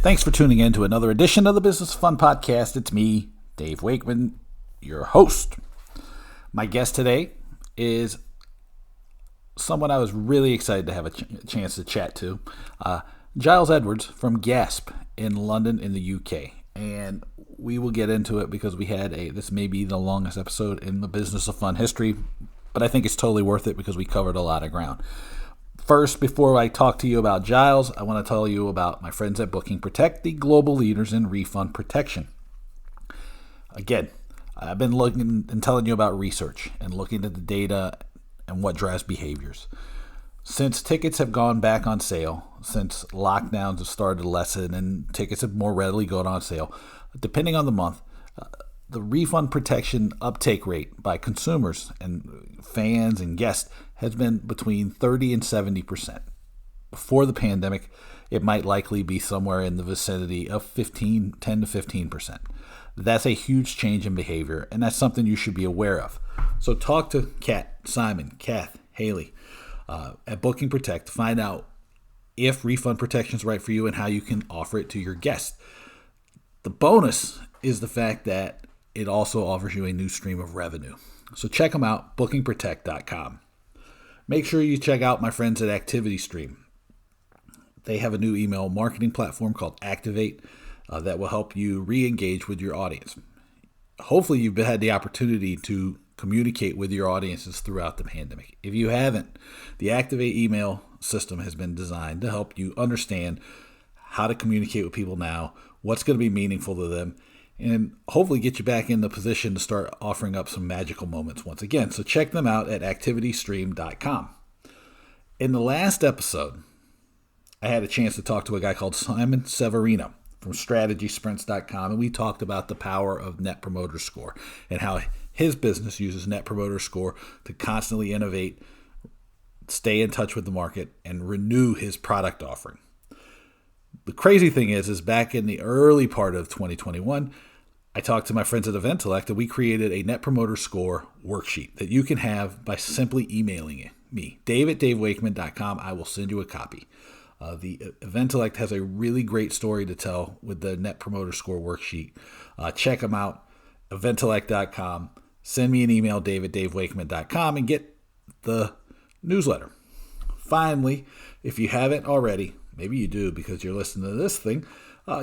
Thanks for tuning in to another edition of the Business Fun Podcast. It's me, Dave Wakeman, your host. My guest today is someone I was really excited to have a chance to chat to, Giles Edwards from Gasp in London in the UK. And we will get into it because this may be the longest episode in the Business of Fun history, but I think it's totally worth it because we covered a lot of ground. First, before I talk to you about Giles, I want to tell you about my friends at Booking Protect, the global leaders in refund protection. Again, I've been looking and telling you about research and looking at the data and what drives behaviors. Since tickets have gone back on sale, since lockdowns have started to lessen and tickets have more readily gone on sale, depending on the month, the refund protection uptake rate by consumers and fans and guests has been between 30 and 70%. Before the pandemic, it might likely be somewhere in the vicinity of 10 to 15%. That's a huge change in behavior, and that's something you should be aware of. So talk to Kat, Simon, Kath, Haley at Booking Protect to find out if refund protection is right for you and how you can offer it to your guests. The bonus is the fact that it also offers you a new stream of revenue. So check them out, bookingprotect.com. Make sure you check out my friends at ActivityStream. They have a new email marketing platform called Activate that will help you re-engage with your audience. Hopefully you've had the opportunity to communicate with your audiences throughout the pandemic. If you haven't, the Activate email system has been designed to help you understand how to communicate with people now, what's going to be meaningful to them, and hopefully get you back in the position to start offering up some magical moments once again. So check them out at activitystream.com. In the last episode, I had a chance to talk to a guy called Simon Severino from strategysprints.com, and we talked about the power of Net Promoter Score and how his business uses Net Promoter Score to constantly innovate, stay in touch with the market, and renew his product offering. The crazy thing is back in the early part of 2021, I talked to my friends at Eventellect, and we created a Net Promoter Score worksheet that you can have by simply emailing me, dave@davewakeman.com. I will send you a copy. The Eventellect has a really great story to tell with the Net Promoter Score worksheet. Check them out, eventellect.com. Send me an email, dave@davewakeman.com, and get the newsletter. Finally, if you haven't already, maybe you do because you're listening to this thing,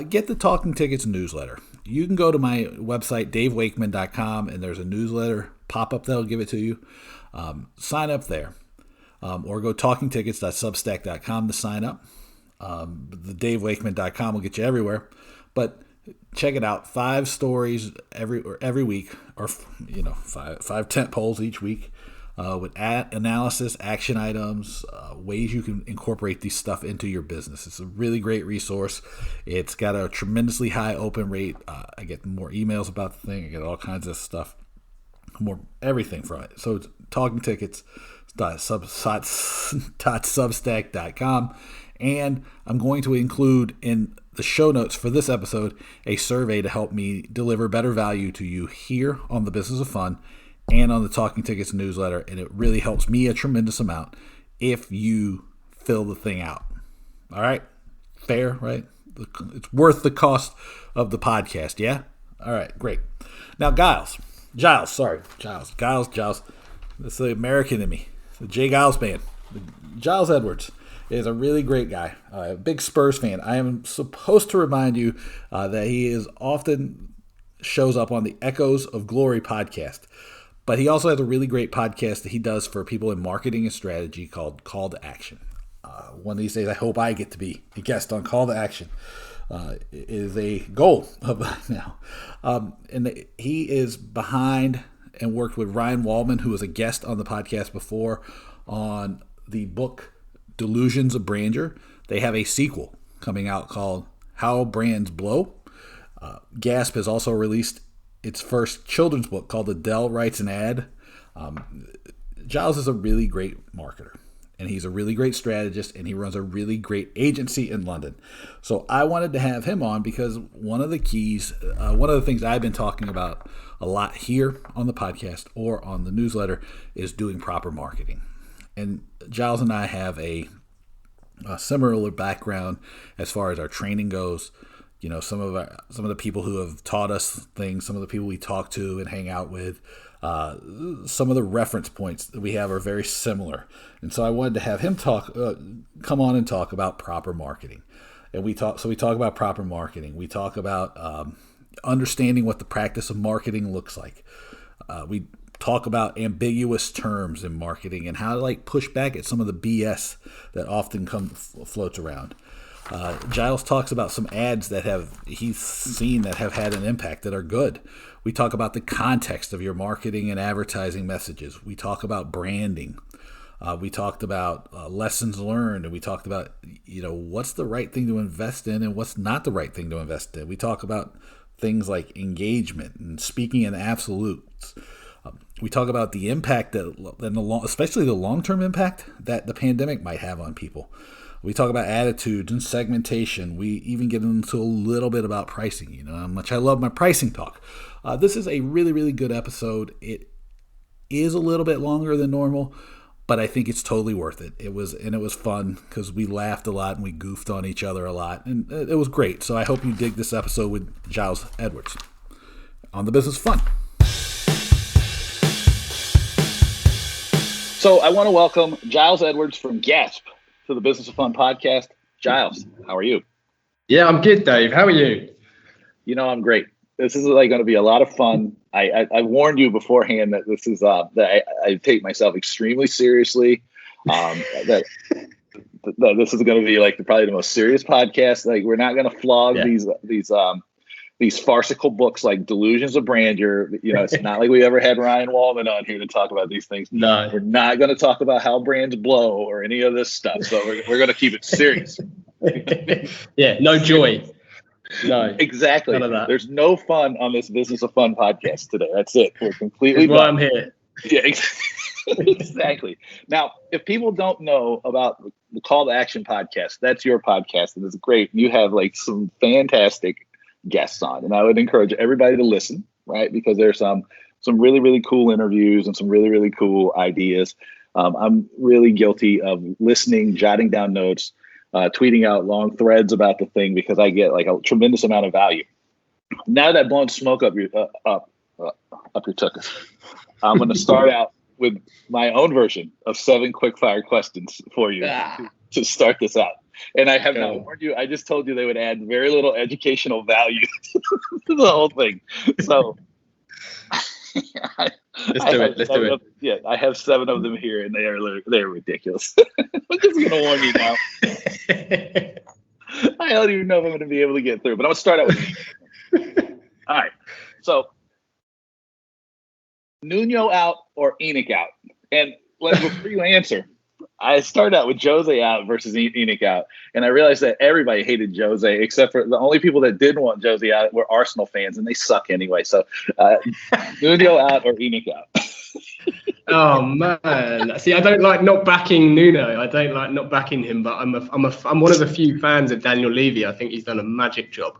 get the Talking Tickets newsletter. You can go to my website, davewakeman.com, and there's a newsletter pop-up that'll give it to you. Sign up there. Or go talkingtickets.substack.com to sign up. The davewakeman.com will get you everywhere. But check it out. 5 stories every week, or five tent poles each week. With analysis, action items, ways you can incorporate these stuff into your business. It's a really great resource. It's got a tremendously high open rate. I get more emails about the thing. I get all kinds of stuff, everything from it. So it's talkingtickets.substack.com. And I'm going to include in the show notes for this episode a survey to help me deliver better value to you here on the Business of Fun and on the Talking Tickets newsletter, and it really helps me a tremendous amount if you fill the thing out. All right? Fair, right? It's worth the cost of the podcast, yeah? All right, great. Now, Giles. That's the American in me. The J. Giles band. Giles Edwards is a really great guy, a big Spurs fan. I am supposed to remind you that he is often shows up on the Echoes of Glory podcast. But he also has a really great podcast that he does for people in marketing and strategy called Call to Action. One of these days, I hope I get to be a guest on Call to Action. It is a goal of mine now. He is behind and worked with Ryan Waldman, who was a guest on the podcast before, on the book Delusions of Grandeur. They have a sequel coming out called How Brands Blow. Gasp has also released its first children's book called Adele Writes an Ad. Giles is a really great marketer, and he's a really great strategist, and he runs a really great agency in London. So I wanted to have him on because one of the things I've been talking about a lot here on the podcast or on the newsletter is doing proper marketing. And Giles and I have a similar background as far as our training goes. You know, some of the people who have taught us things, some of the people we talk to and hang out with, some of the reference points that we have are very similar. And so I wanted to have him come on and talk about proper marketing. And we talk about proper marketing. We talk about understanding what the practice of marketing looks like. We talk about ambiguous terms in marketing and how to push back at some of the BS that often floats around. Giles talks about some ads that he's seen that have had an impact that are good. We talk about the context of your marketing and advertising messages. We talk about branding. We talked about lessons learned, and we talked about what's the right thing to invest in and what's not the right thing to invest in. We talk about things like engagement and speaking in absolutes. We talk about the impact especially the long-term impact that the pandemic might have on people. We talk about attitudes and segmentation. We even get into a little bit about pricing. How much I love my pricing talk. This is a really, really good episode. It is a little bit longer than normal, but I think it's totally worth it. It was fun because we laughed a lot and we goofed on each other a lot, and it was great. So I hope you dig this episode with Giles Edwards on the Business Fun. So I want to welcome Giles Edwards from Gasp to the Business of Fun podcast. Giles, how are you? Yeah, I'm good, Dave. How are you? I'm great. This is going to be a lot of fun. I warned you beforehand that this is that I take myself extremely seriously. That this is going to be probably the most serious podcast. We're not going to flog these farcical books like Delusions of Grandeur. It's not like we ever had Ryan Wallman on here to talk about these things. No, we're not going to talk about how brands blow or any of this stuff. So we're going to keep it serious. Yeah, no joy. No, exactly. None of that. There's no fun on this Business of Fun podcast today. That's it. We're completely That's why I'm here. Yeah, exactly. Now, if people don't know about the Call to Action podcast, that's your podcast, and it's great. You have some fantastic guests on, and I would encourage everybody to listen, right? Because there's some really, really cool interviews and some really, really cool ideas. I'm really guilty of listening, jotting down notes, tweeting out long threads about the thing because I get a tremendous amount of value. Now that I've blown smoke up your tuchus, I'm going to start out with my own version of 7 quick-fire questions for you to start this out. And I have not warned you. I just told you they would add very little educational value to the whole thing. So let's do it. Yeah, I have 7 of them here, and they're ridiculous. I'm just going to warn you now. I don't even know if I'm going to be able to get through, but I'm going to start out with All right. So, Nuno out or Enoch out? And before you answer, I started out with Jose out versus Enoch out, and I realized that everybody hated Jose except for the only people that didn't want Jose out were Arsenal fans, and they suck anyway. So, Nuno out or Enoch out? Oh man! See, I don't like not backing Nuno. I don't like not backing him, but I'm one of the few fans of Daniel Levy. I think he's done a magic job.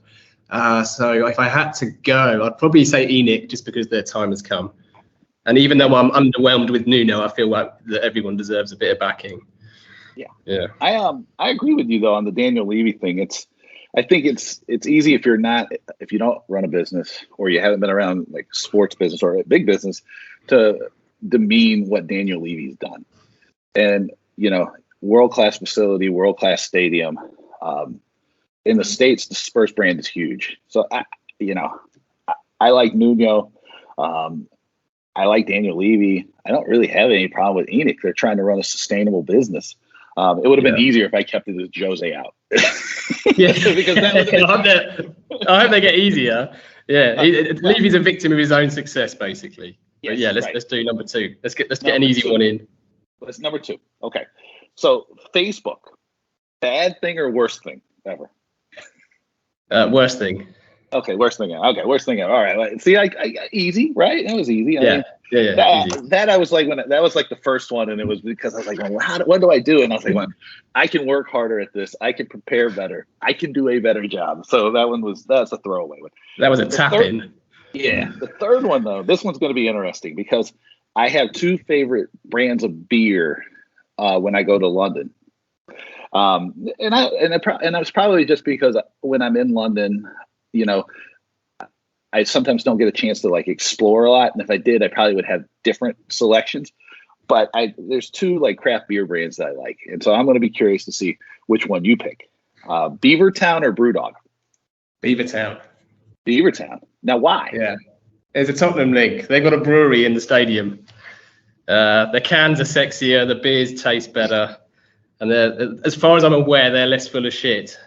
So if I had to go, I'd probably say Enoch just because their time has come. And even though I'm underwhelmed with Nuno, I feel like that everyone deserves a bit of backing. Yeah. I agree with you though on the Daniel Levy thing. I think it's easy if you don't run a business or you haven't been around sports business or a big business to demean what Daniel Levy's done. And world-class facility, world-class stadium. In the States, the Spurs brand is huge. So I like Nuno. I like Daniel Levy. I don't really have any problem with Enoch. They're trying to run a sustainable business. It would have been easier if I kept it as Jose out. Yeah, because I hope they get easier. Yeah, Levy's a victim of his own success, basically. Yes, but yeah, let's do number 2. Let's get an easy one in. That's number 2. Okay, so Facebook, bad thing or worst thing ever? Worst thing. Okay, worst thing ever. All right. See, I easy, right? That was easy. Yeah. Easy. That I was that was the first one, and it was because I was like, well, what do I do? And I was like, well, I can work harder at this. I can prepare better. I can do a better job. So that's a throwaway one. That was a tap-in. Yeah. The third one, though, this one's going to be interesting because I have 2 favorite brands of beer when I go to London. And it was probably just because when I'm in London, you know, I sometimes don't get a chance to like explore a lot, and if I did, I probably would have different selections. But there's two like craft beer brands that I like, and so I'm going to be curious to see which one you pick, Beavertown or BrewDog. Beavertown. Beavertown. Now, why? Yeah, there's a Tottenham link. They've got a brewery in the stadium. The cans are sexier, the beers taste better, and as far as I'm aware, they're less full of shit.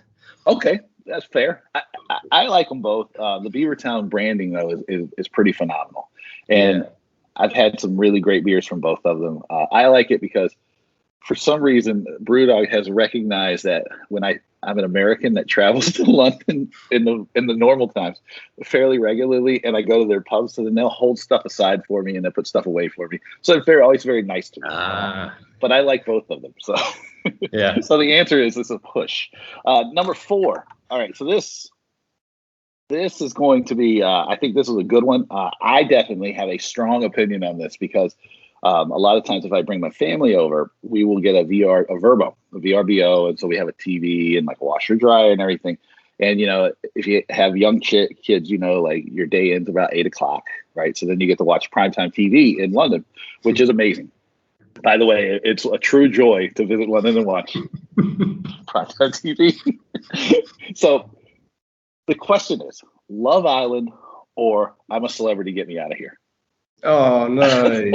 Okay, that's fair. I like them both. The Beavertown branding though is pretty phenomenal, and I've had some really great beers from both of them. I like it because for some reason BrewDog has recognized that when I'm an American that travels to London in the normal times fairly regularly, and I go to their pubs, so then they'll hold stuff aside for me and they'll put stuff away for me. So they're always very nice to me. But I like both of them. So yeah. So the answer is it's a push. Number 4. All right. So this is going to be. I think this is a good one. I definitely have a strong opinion on this because a lot of times if I bring my family over, we will get a VRBO, and so we have a TV and like a washer dryer and everything. And you know, if you have young kids, you know, like your day ends about 8 o'clock, right? So then you get to watch primetime TV in London, which is amazing. By the way, it's a true joy to visit London and watch primetime TV. So the question is, Love Island or I'm a Celebrity, Get Me Out of Here? Oh, no.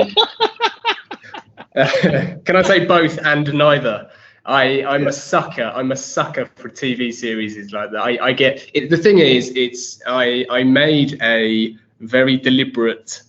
Can I say both and neither? I'm a sucker. I'm a sucker for TV series like that. I get it. The thing is, I made a very deliberate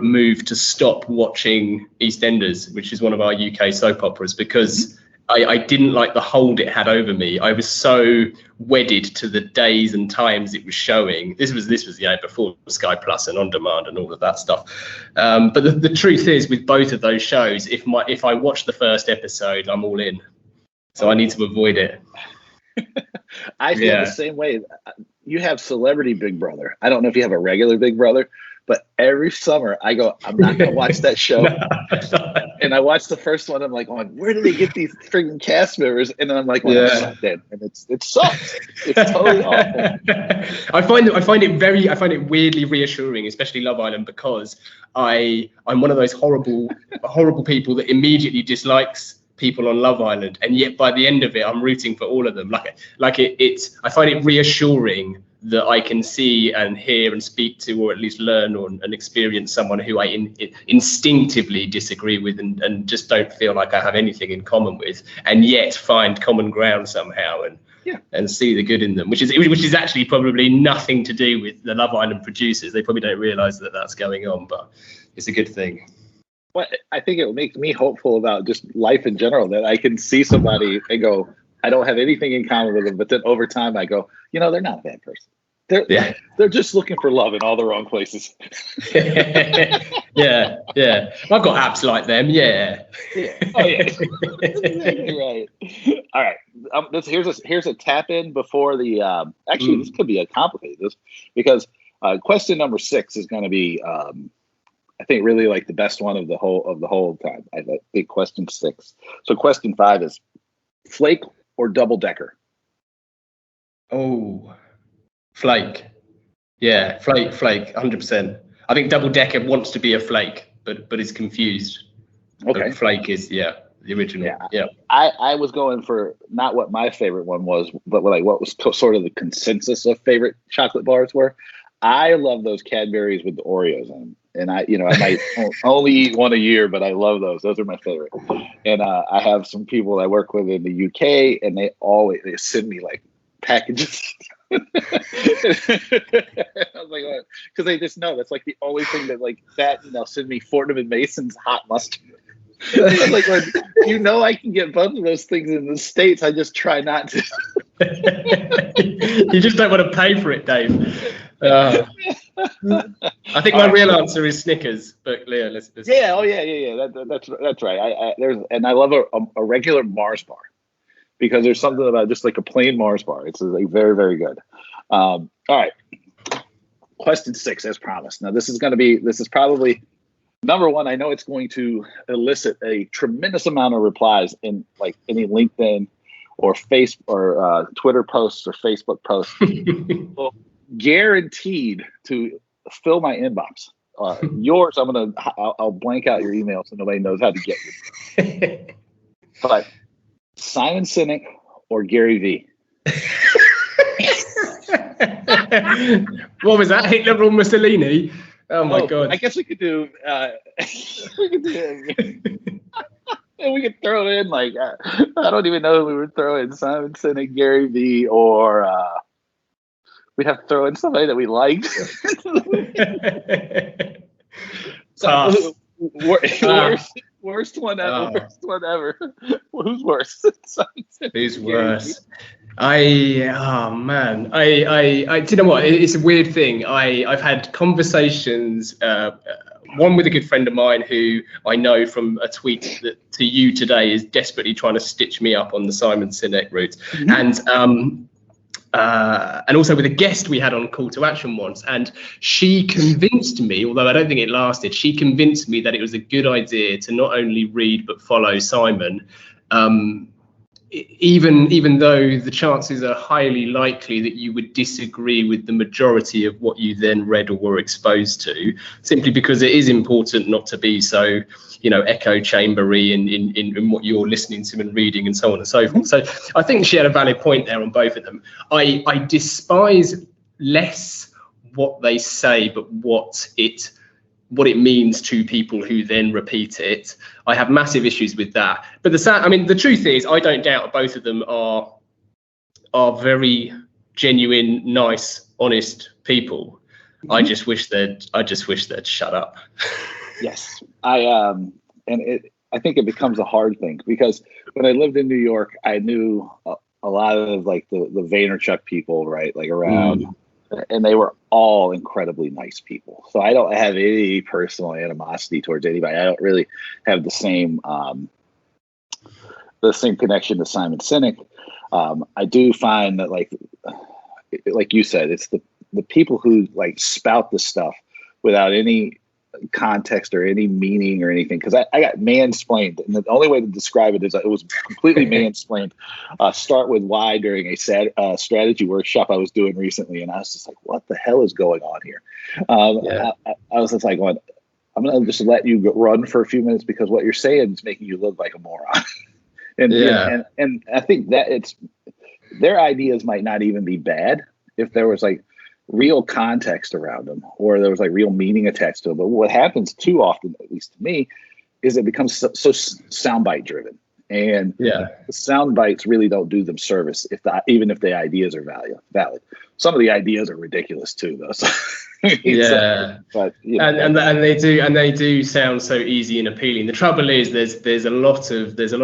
move to stop watching EastEnders, which is one of our UK soap operas, because I didn't like the hold it had over me. I was so wedded to the days and times it was showing. This was before Sky Plus and On Demand and all of that stuff. But the truth is, with both of those shows, if I watch the first episode, I'm all in. So I need to avoid it. I feel the same way. You have Celebrity Big Brother. I don't know if you have a regular Big Brother, but every summer I go, I'm not going to watch that show. And I watch the first one. I'm like, where do they get these freaking cast members? And then I'm like, I'm sucked in. And it sucks. It's totally awful. I find it weirdly reassuring, especially Love Island, because I'm one of those horrible people that immediately dislikes people on Love Island, and yet by the end of it, I'm rooting for all of them. I find it reassuring that I can see and hear and speak to, or at least learn and experience someone who I instinctively disagree with and just don't feel like I have anything in common with, and yet find common ground somehow and see the good in them, which is actually probably nothing to do with the Love Island producers. They probably don't realise that that's going on, but it's a good thing. Well, I think it makes me hopeful about just life in general, that I can see somebody and go, I don't have anything in common with them, but then over time I go, they're not a bad person. They're just looking for love in all the wrong places. yeah. I've got apps like them. Yeah. Oh yeah. Exactly right. All right. Here's a tap in before the. Actually, this could be a complicated because question number 6 is going to be. I think really like the best one of the whole time. I think question 6. So question 5 is flake or double decker. Oh. Flake. Yeah, flake, 100%. I think double decker wants to be a flake, but is confused. Okay. But flake is the original. Yeah. I was going for not what my favorite one was, but like what was sort of the consensus of favorite chocolate bars were. I love those Cadbury's with the Oreos in them. And I might only eat one a year, but I love those. Those are my favorite. And I have some people I work with in the UK, and they send me like packages. I was like, because they just know that's like the only thing that like that, and they'll send me Fortnum and Mason's hot mustard. Like, I can get both of those things in the States. I just try not to. You just don't want to pay for it, Dave. I think my real answer is Snickers, but Leo, let's yeah. That's right. I love a regular Mars bar. Because there's something about just like a plain Mars bar. It's like very, very good. All right. Question 6, as promised. Now this is probably Number one, I know it's going to elicit a tremendous amount of replies in like any LinkedIn or Twitter posts or Facebook posts. Well, guaranteed to fill my inbox. Yours, I'll blank out your email so nobody knows how to get you. But Simon Sinek or Gary Vee? What was that? Hitler or Mussolini? Oh my God! I guess we could do. We could throw in like I don't even know if we would throw in Simon Sinek, Gary Vee, or we'd have to throw in somebody that we liked. Worst one ever. Worst one ever. Who's worse? Who's worse? Do you know what? It's a weird thing. I've had conversations, one with a good friend of mine who I know from a tweet that to you today is desperately trying to stitch me up on the Simon Sinek route. Mm-hmm. And also with a guest we had on Call to Action once, and she convinced me, although I don't think it lasted, she convinced me that it was a good idea to not only read but follow Simon, even though the chances are highly likely that you would disagree with the majority of what you then read or were exposed to, simply because it is important not to be so, echo chambery in what you're listening to and reading and so on and so forth. So I think she had a valid point there on both of them. I despise less what they say, but what it means to people who then repeat it. I have massive issues with that. But the truth is, I don't doubt both of them are very genuine, nice, honest people. Mm-hmm. I just wish they'd shut up. Yes, I think it becomes a hard thing because when I lived in New York, I knew a lot of like the Vaynerchuk people, right? Like around. And they were all incredibly nice people. So I don't have any personal animosity towards anybody. I don't really have the same connection to Simon Sinek. I do find that like you said, it's the people who like spout the stuff without any context or any meaning or anything, because I got mansplained, and the only way to describe it is it was completely mansplained. Start with why during a strategy workshop I was doing recently, and I was just like, what the hell is going on here? I was just like, going, I'm gonna just let you run for a few minutes because what you're saying is making you look like a moron. and I think that it's their ideas might not even be bad if there was like real context around them, or there was like real meaning attached to them. But what happens too often, at least to me, is it becomes so soundbite driven, and the sound bites really don't do them service even if the ideas are valid. Some of the ideas are ridiculous too, though. So, but and they do sound so easy and appealing. The trouble is there's a lot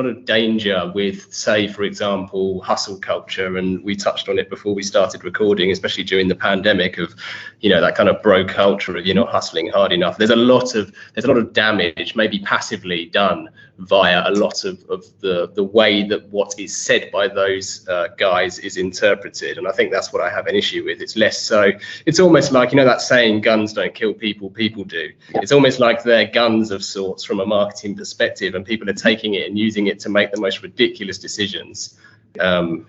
of danger with, say, for example, hustle culture, and we touched on it before we started recording, especially during the pandemic, of that kind of bro culture of you're not hustling hard enough. There's a lot of damage, maybe passively done via a lot of the way that what is said by those guys is interpreted, and I think that's what I have an issue with. It's less so. It's almost like that saying, guns don't kill people, people do. It's almost like they're guns of sorts from a marketing perspective, and people are taking it and using it to make the most ridiculous decisions. Well,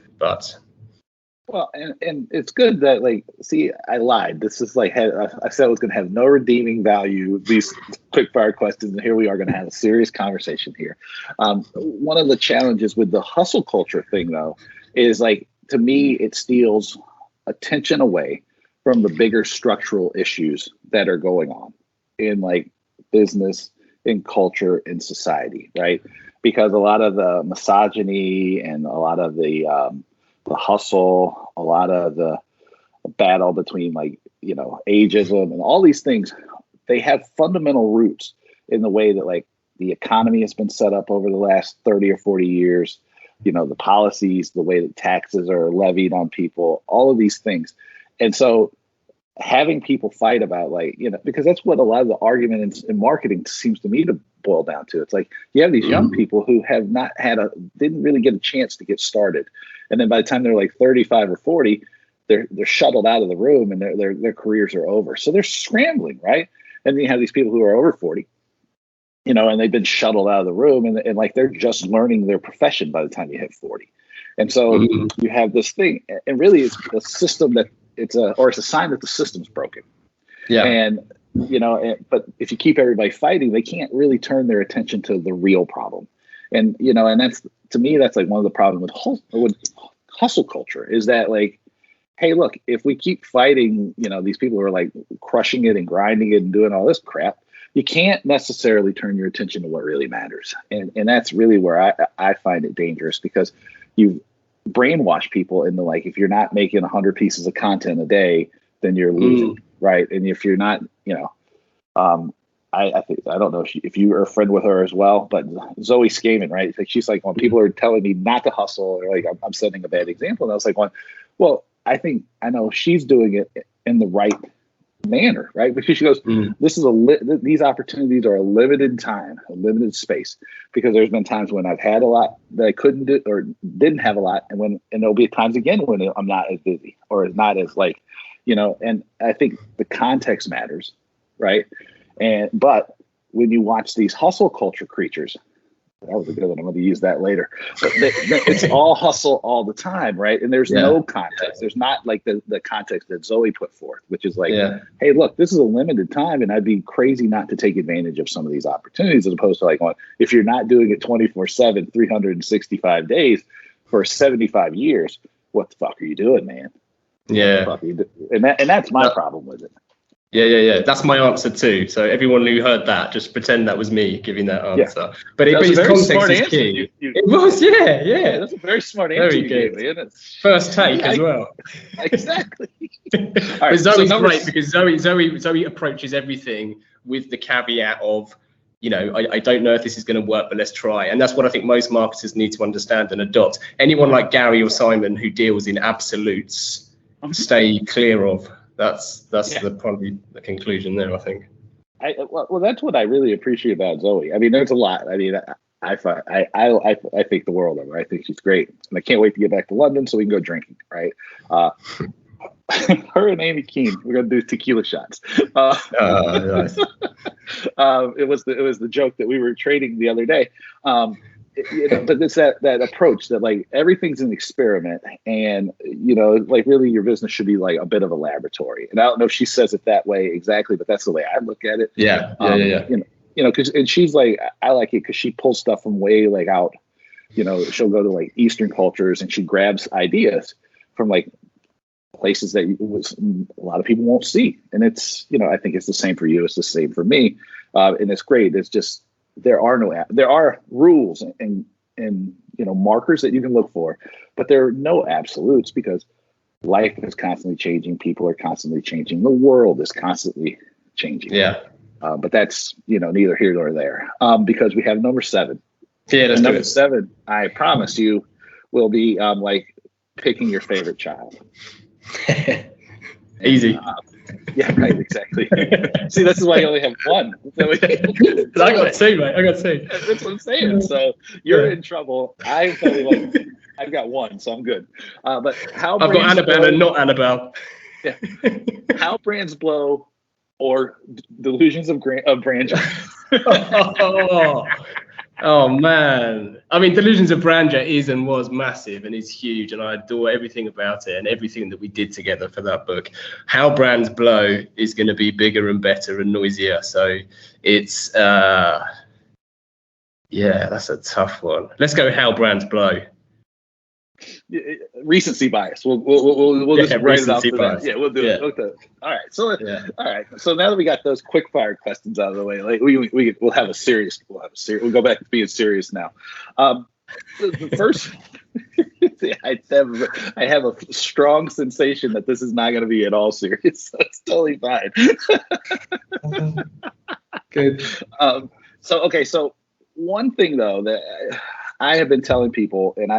and it's good that, like, see, I lied. This is like, I said it was going to have no redeeming value, these quick fire questions, and here we are going to have a serious conversation here. One of the challenges with the hustle culture thing, though, is like, to me, it steals attention away from the bigger structural issues that are going on in like business, in culture, in society, right? Because a lot of the misogyny and a lot of the hustle, a lot of the battle between ageism and all these things, they have fundamental roots in the way that like the economy has been set up over the last 30 or 40 years, the policies, the way that taxes are levied on people, all of these things. And so having people fight about because that's what a lot of the argument in marketing seems to me to boil down to. It's like you have these young people who have not didn't really get a chance to get started. And then by the time they're like 35 or 40, they're shuttled out of the room and their careers are over. So they're scrambling, right? And then you have these people who are over 40 and they've been shuttled out of the room, and like they're just learning their profession by the time you hit 40. And so you have this thing, and really it's a system that it's a sign that the system's broken. Yeah. And but if you keep everybody fighting, they can't really turn their attention to the real problem. And and that's, to me, that's like one of the problems with hustle culture, is that like, hey, look, if we keep fighting, these people who are like crushing it and grinding it and doing all this crap, you can't necessarily turn your attention to what really matters. And that's really where I find it dangerous, because you brainwash people into like, if you're not making 100 pieces of content a day, then you're losing, right? And if you're not, I think, I don't know if you are a friend with her as well, but Zoe Skaman, right? She's like, when people are telling me not to hustle, or like I'm setting a bad example, and I was like, well, I know she's doing it in the right manner, right? Because she goes, this is these opportunities are a limited time, a limited space, because there's been times when I've had a lot that I couldn't do or didn't have a lot, and there'll be times again when I'm not as busy or not as like, and I think the context matters, right? But when you watch these hustle culture creatures, that was a good one, I'm going to use that later, but it's all hustle all the time, right? And there's no context. There's not like the context that Zoe put forth, which is like, hey, look, this is a limited time, and I'd be crazy not to take advantage of some of these opportunities, as opposed to like, if you're not doing it 24/7, 365 days for 75 years, what the fuck are you doing, man? Yeah. And that's my problem with it. Yeah. That's my answer too. So everyone who heard that, just pretend that was me giving that answer. Yeah. But its context is key. It was, yeah. That's a very smart answer you gave, man. First take as well. Exactly. All right, but Zoe's great because Zoe approaches everything with the caveat of, I don't know if this is going to work, but let's try. And that's what I think most marketers need to understand and adopt. Anyone like Gary or Simon who deals in absolutes, stay clear of. That's probably the conclusion there, I think. Well, that's what I really appreciate about Zoe. I mean, there's a lot. I mean, I think the world of her. I think she's great, and I can't wait to get back to London so we can go drinking. Right? Her and Amy Keene, we're gonna do tequila shots. Nice. It was the joke that we were trading the other day. But it's that approach that like everything's an experiment, and like really your business should be like a bit of a laboratory. And I don't know if she says it that way exactly, but that's the way I look at it. Yeah. And she's like, I like it because she pulls stuff from way like out. She'll go to like Eastern cultures and she grabs ideas from like places that a lot of people won't see. And it's I think it's the same for you. It's the same for me, and it's great. It's just there are rules and markers that you can look for, but there are no absolutes, because life is constantly changing, people are constantly changing, the world is constantly changing. But that's neither here nor there, because we have number 7. Number 7, I promise you, will be like picking your favorite child. Easy. Yeah, right, exactly. See, this is why you only have one. I got 2, mate. I got 2. That's what I'm saying. So you're in trouble. I've got 1, so I'm good. But how I've got Annabelle and not Annabelle. Yeah. How brands blow, or delusions of grandeur. Oh man, I mean, Delusions of Grandeur is and was massive, and it's huge, and I adore everything about it and everything that we did together for that book. How Brands Blow is going to be bigger and better and noisier, so it's that's a tough one. Let's go How Brands Blow. Recency bias. We'll just write it off to that. Yeah, we'll do it. Okay. All right. So all right. So now that we got those quick fire questions out of the way, like we'll have a serious. We'll go back to being serious now. The first, I have a strong sensation that this is not going to be at all serious. So it's totally fine. Good. So one thing though that I have been telling people, and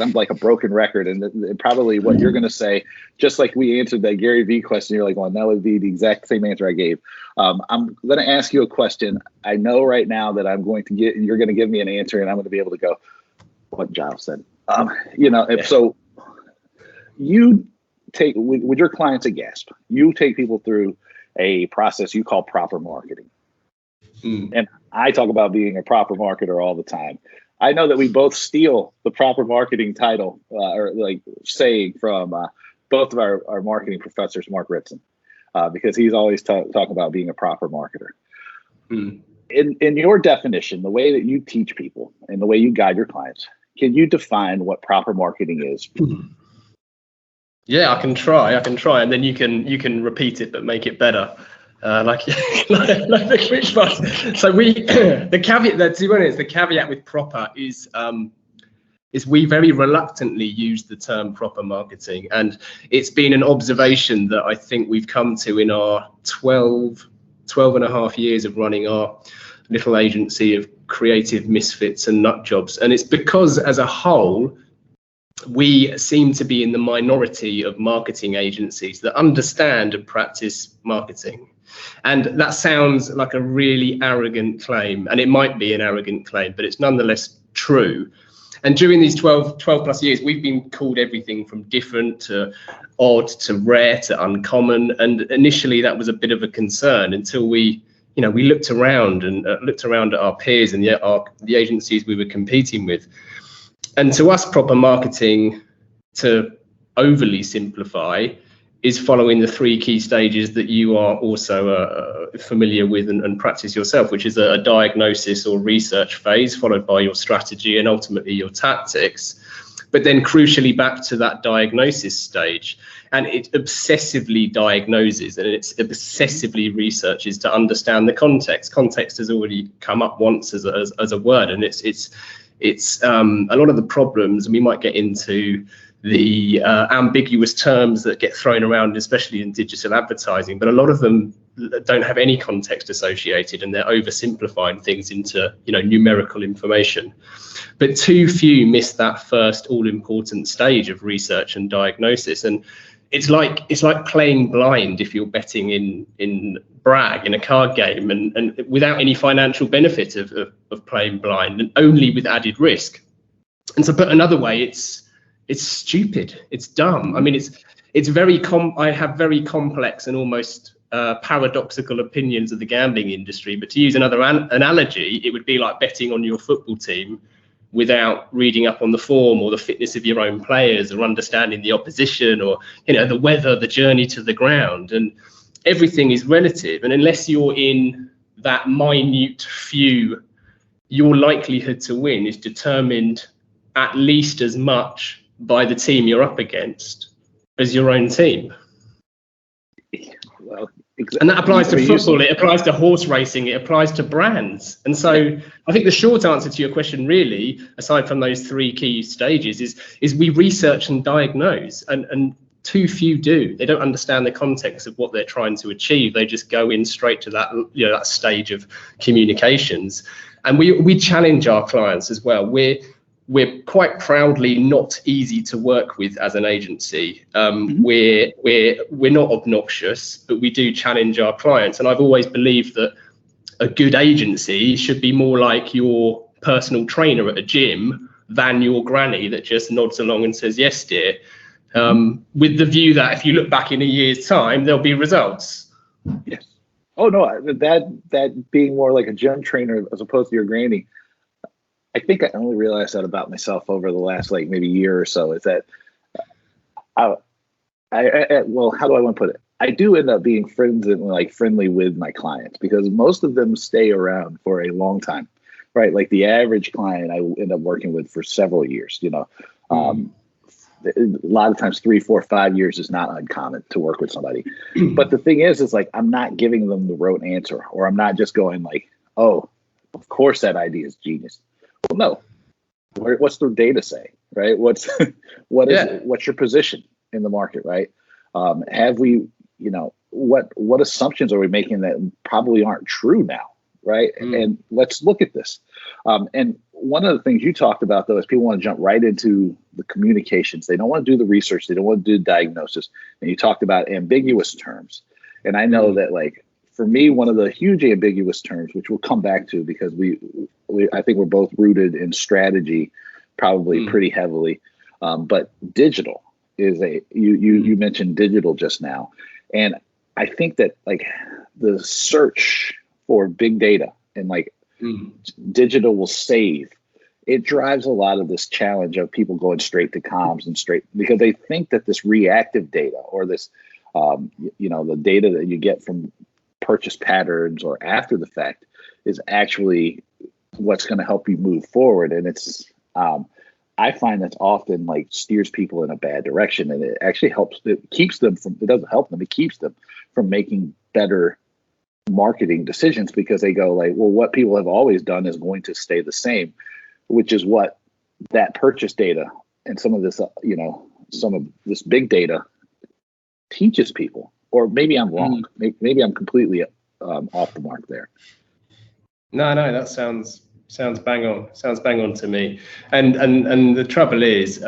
I'm like a broken record, and probably what you're going to say, just like we answered that Gary Vee question, you're like, well, that would be the exact same answer I gave. I'm going to ask you a question. I know right now that you're going to give me an answer, and I'm going to be able to go, what Giles said. So you take, with your clients at Gasp, you take people through a process you call proper marketing. And I talk about being a proper marketer all the time. I know that we both steal the proper marketing title or like saying from both of our marketing professors, Mark Ritson, because he's always talking about being a proper marketer. In your definition, the way that you teach people and the way you guide your clients, can you define what proper marketing is? Yeah, I can try, and then you can repeat it but make it better, like the quick bus. So the caveat with proper is we very reluctantly use the term proper marketing, and it's been an observation that I think we've come to in our 12 and a half years of running our little agency of creative misfits and nut jobs, and it's because as a whole we seem to be in the minority of marketing agencies that understand and practice marketing. And that sounds like a really arrogant claim, and it might be an arrogant claim, but it's nonetheless true. And during these 12 plus years, we've been called everything from different to odd to rare to uncommon. And initially that was a bit of a concern until we looked around at our peers and the agencies we were competing with. And to us, proper marketing, to overly simplify, is following the 3 key stages that you are also familiar with and practice yourself, which is a diagnosis or research phase, followed by your strategy and ultimately your tactics. But then crucially back to that diagnosis stage, and it obsessively diagnoses and it's obsessively researches to understand the context. Context has already come up once as a word, and it's a lot of the problems, and we might get into the ambiguous terms that get thrown around, especially in digital advertising, but a lot of them don't have any context associated, and they're oversimplifying things into numerical information. But too few miss that first all-important stage of research and diagnosis, and it's like playing blind if you're betting in brag in a card game, and without any financial benefit of playing blind, and only with added risk. And so put another way, it's stupid, it's dumb. I mean, it's very I have very complex and almost paradoxical opinions of the gambling industry, but to use another analogy, it would be like betting on your football team without reading up on the form or the fitness of your own players or understanding the opposition or the weather, the journey to the ground. And everything is relative, and unless you're in that minute few, your likelihood to win is determined at least as much by the team you're up against as your own team. Well, and that applies to football, it applies to horse racing, it applies to brands. And so I think the short answer to your question, really, aside from those 3 key stages, is we research and diagnose, and too few do. They don't understand the context of what they're trying to achieve. They just go in straight to that that stage of communications. And we challenge our clients as well. We're quite proudly not easy to work with as an agency. We're not obnoxious, but we do challenge our clients. And I've always believed that a good agency should be more like your personal trainer at a gym than your granny that just nods along and says, "Yes, dear," with the view that if you look back in a year's time, there'll be results. Yes. Oh no, that being more like a gym trainer as opposed to your granny. I think I only realized that about myself over the last maybe year or so, is that well, how do I want to put it? I do end up being friends and friendly with my clients because most of them stay around for a long time, right? Like the average client I end up working with for several years, a lot of times 3, 4, 5 years is not uncommon to work with somebody. But the thing is I'm not giving them the rote answer, or I'm not just going oh, of course that idea is genius. Well, no. What's the data say, right? What's your position in the market, right? Have we, what assumptions are we making that probably aren't true now, right? And let's look at this. And one of the things you talked about, though, is people want to jump right into the communications. They don't want to do the research. They don't want to do the diagnosis. And you talked about ambiguous terms. And I know that, for me, one of the huge ambiguous terms, which we'll come back to because I think we're both rooted in strategy, probably pretty heavily. But digital is you mentioned digital just now. And I think that the search for big data and digital will save. It drives a lot of this challenge of people going straight to comms and straight, because they think that this reactive data or this, the data that you get from purchase patterns or after the fact is actually what's going to help you move forward. And it's, I find that's often like steers people in a bad direction, and it actually helps. It keeps them from, it doesn't help them. It keeps them from making better marketing decisions, because they go like, well, what people have always done is going to stay the same, which is what that purchase data and some of this, some of this big data teaches people. Or maybe I'm wrong. Maybe I'm completely off the mark there. No, that sounds bang on. Sounds bang on to me. And the trouble is,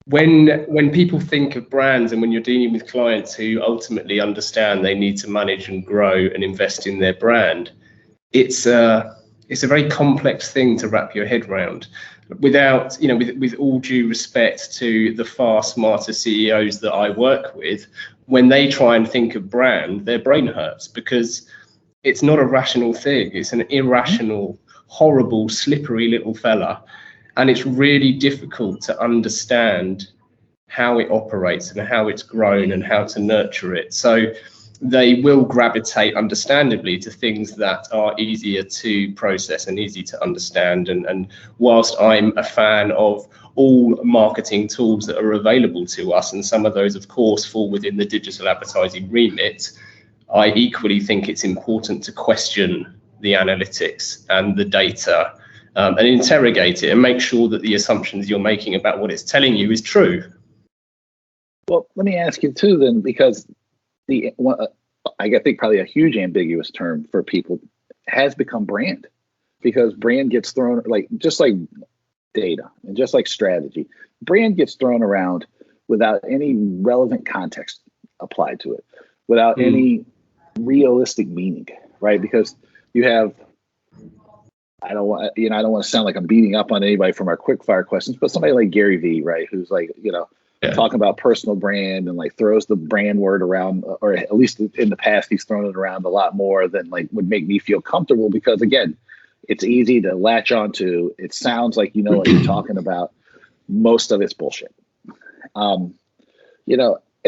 when people think of brands, and when you're dealing with clients who ultimately understand they need to manage and grow and invest in their brand, it's a very complex thing to wrap your head around. Without, with all due respect to the far smarter CEOs that I work with, when they try and think of brand, their brain hurts, because it's not a rational thing. It's an irrational, horrible, slippery little fella. And it's really difficult to understand how it operates and how it's grown and how to nurture it. So they will gravitate, understandably, to things that are easier to process and easy to understand. And whilst I'm a fan of all marketing tools that are available to us, and some of those, of course, fall within the digital advertising remit, I equally think it's important to question the analytics and the data, and interrogate it and make sure that the assumptions you're making about what it's telling you is true. Well, let me ask you too then, because I think probably a huge ambiguous term for people has become brand, because brand gets thrown, like just like data and just like strategy, brand gets thrown around without any relevant context applied to it, without any realistic meaning, right? Because you have, I don't want to sound like I'm beating up on anybody from our quick fire questions, but somebody like Gary Vee, right, who's like, talking about personal brand and like throws the brand word around, or at least in the past, he's thrown it around a lot more than like would make me feel comfortable, because again, it's easy to latch onto. It sounds like you know what you're talking about. Most of it's bullshit. And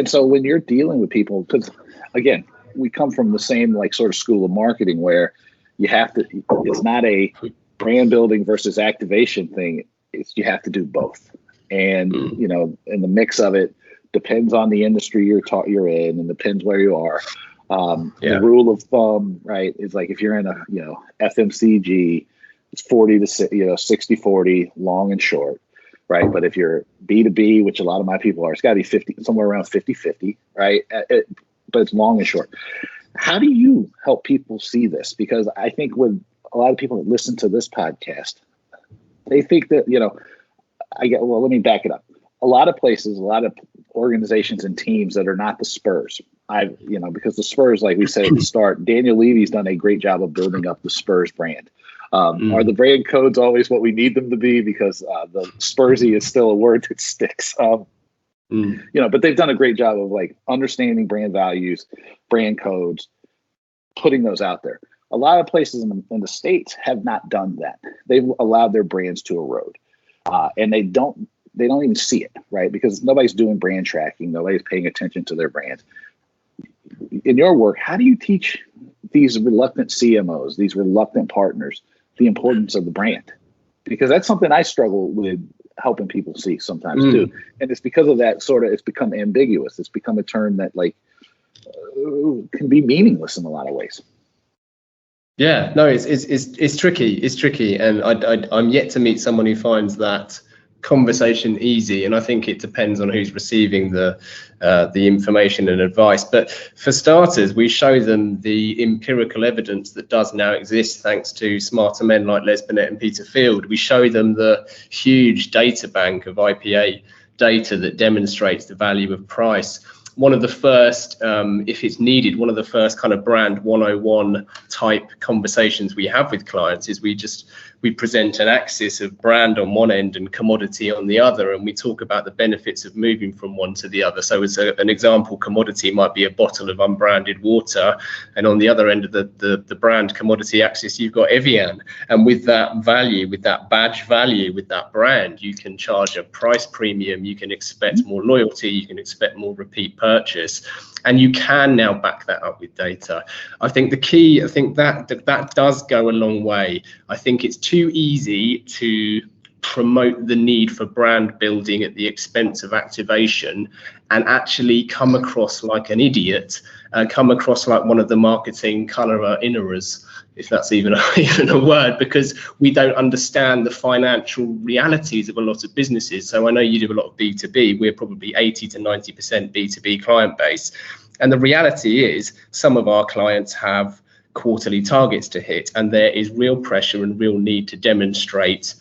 so when you're dealing with people, because again, we come from the same like sort of school of marketing where you have to, it's not a brand building versus activation thing. You have to do both. And, in the mix of it depends on the industry you're in, and depends where you are. The rule of thumb, right, is like if you're in a, FMCG, it's 40 to 60-40, long and short, right? But if you're B2B, which a lot of my people are, it's got to be 50, somewhere around 50-50, right? But it's long and short. How do you help people see this? Because I think with a lot of people that listen to this podcast, they think that, let me back it up. A lot of places, a lot of organizations and teams that are not the Spurs, because the Spurs, like we said at the start, Daniel Levy's done a great job of building up the Spurs brand. Are the brand codes always what we need them to be? Because the Spursy is still a word that sticks. But they've done a great job of like understanding brand values, brand codes, putting those out there. A lot of places in the States have not done that. They've allowed their brands to erode. And they don't even see it, right? Because nobody's doing brand tracking. Nobody's paying attention to their brands. In your work, how do you teach these reluctant CMOs, these reluctant partners, the importance of the brand? Because that's something I struggle with helping people see sometimes too. And it's because of that it's become ambiguous. It's become a term that like can be meaningless in a lot of ways. Yeah, no, it's tricky. It's tricky, and I'm yet to meet someone who finds that conversation easy. And I think it depends on who's receiving the information and advice. But for starters, we show them the empirical evidence that does now exist thanks to smarter men like Les Binet and Peter Field. We show them the huge data bank of IPA data that demonstrates the value of price. One of the first, if it's needed, one of the first kind of brand 101 type conversations we have with clients is we just we present an axis of brand on one end and commodity on the other, and we talk about the benefits of moving from one to the other. So as an example, commodity might be a bottle of unbranded water, and on the other end of the brand commodity axis, you've got Evian. And with that value, with that badge value, with that brand, you can charge a price premium, you can expect more loyalty, you can expect more repeat purchase. And you can now back that up with data. I think that does go a long way. I think it's too easy to promote the need for brand building at the expense of activation and actually come across like an idiot, come across like one of the marketing colour innerers, if that's even a word, because we don't understand the financial realities of a lot of businesses. So I know you do a lot of B2B. We're probably 80 to 90% B2B client base. And the reality is some of our clients have quarterly targets to hit, and there is real pressure and real need to demonstrate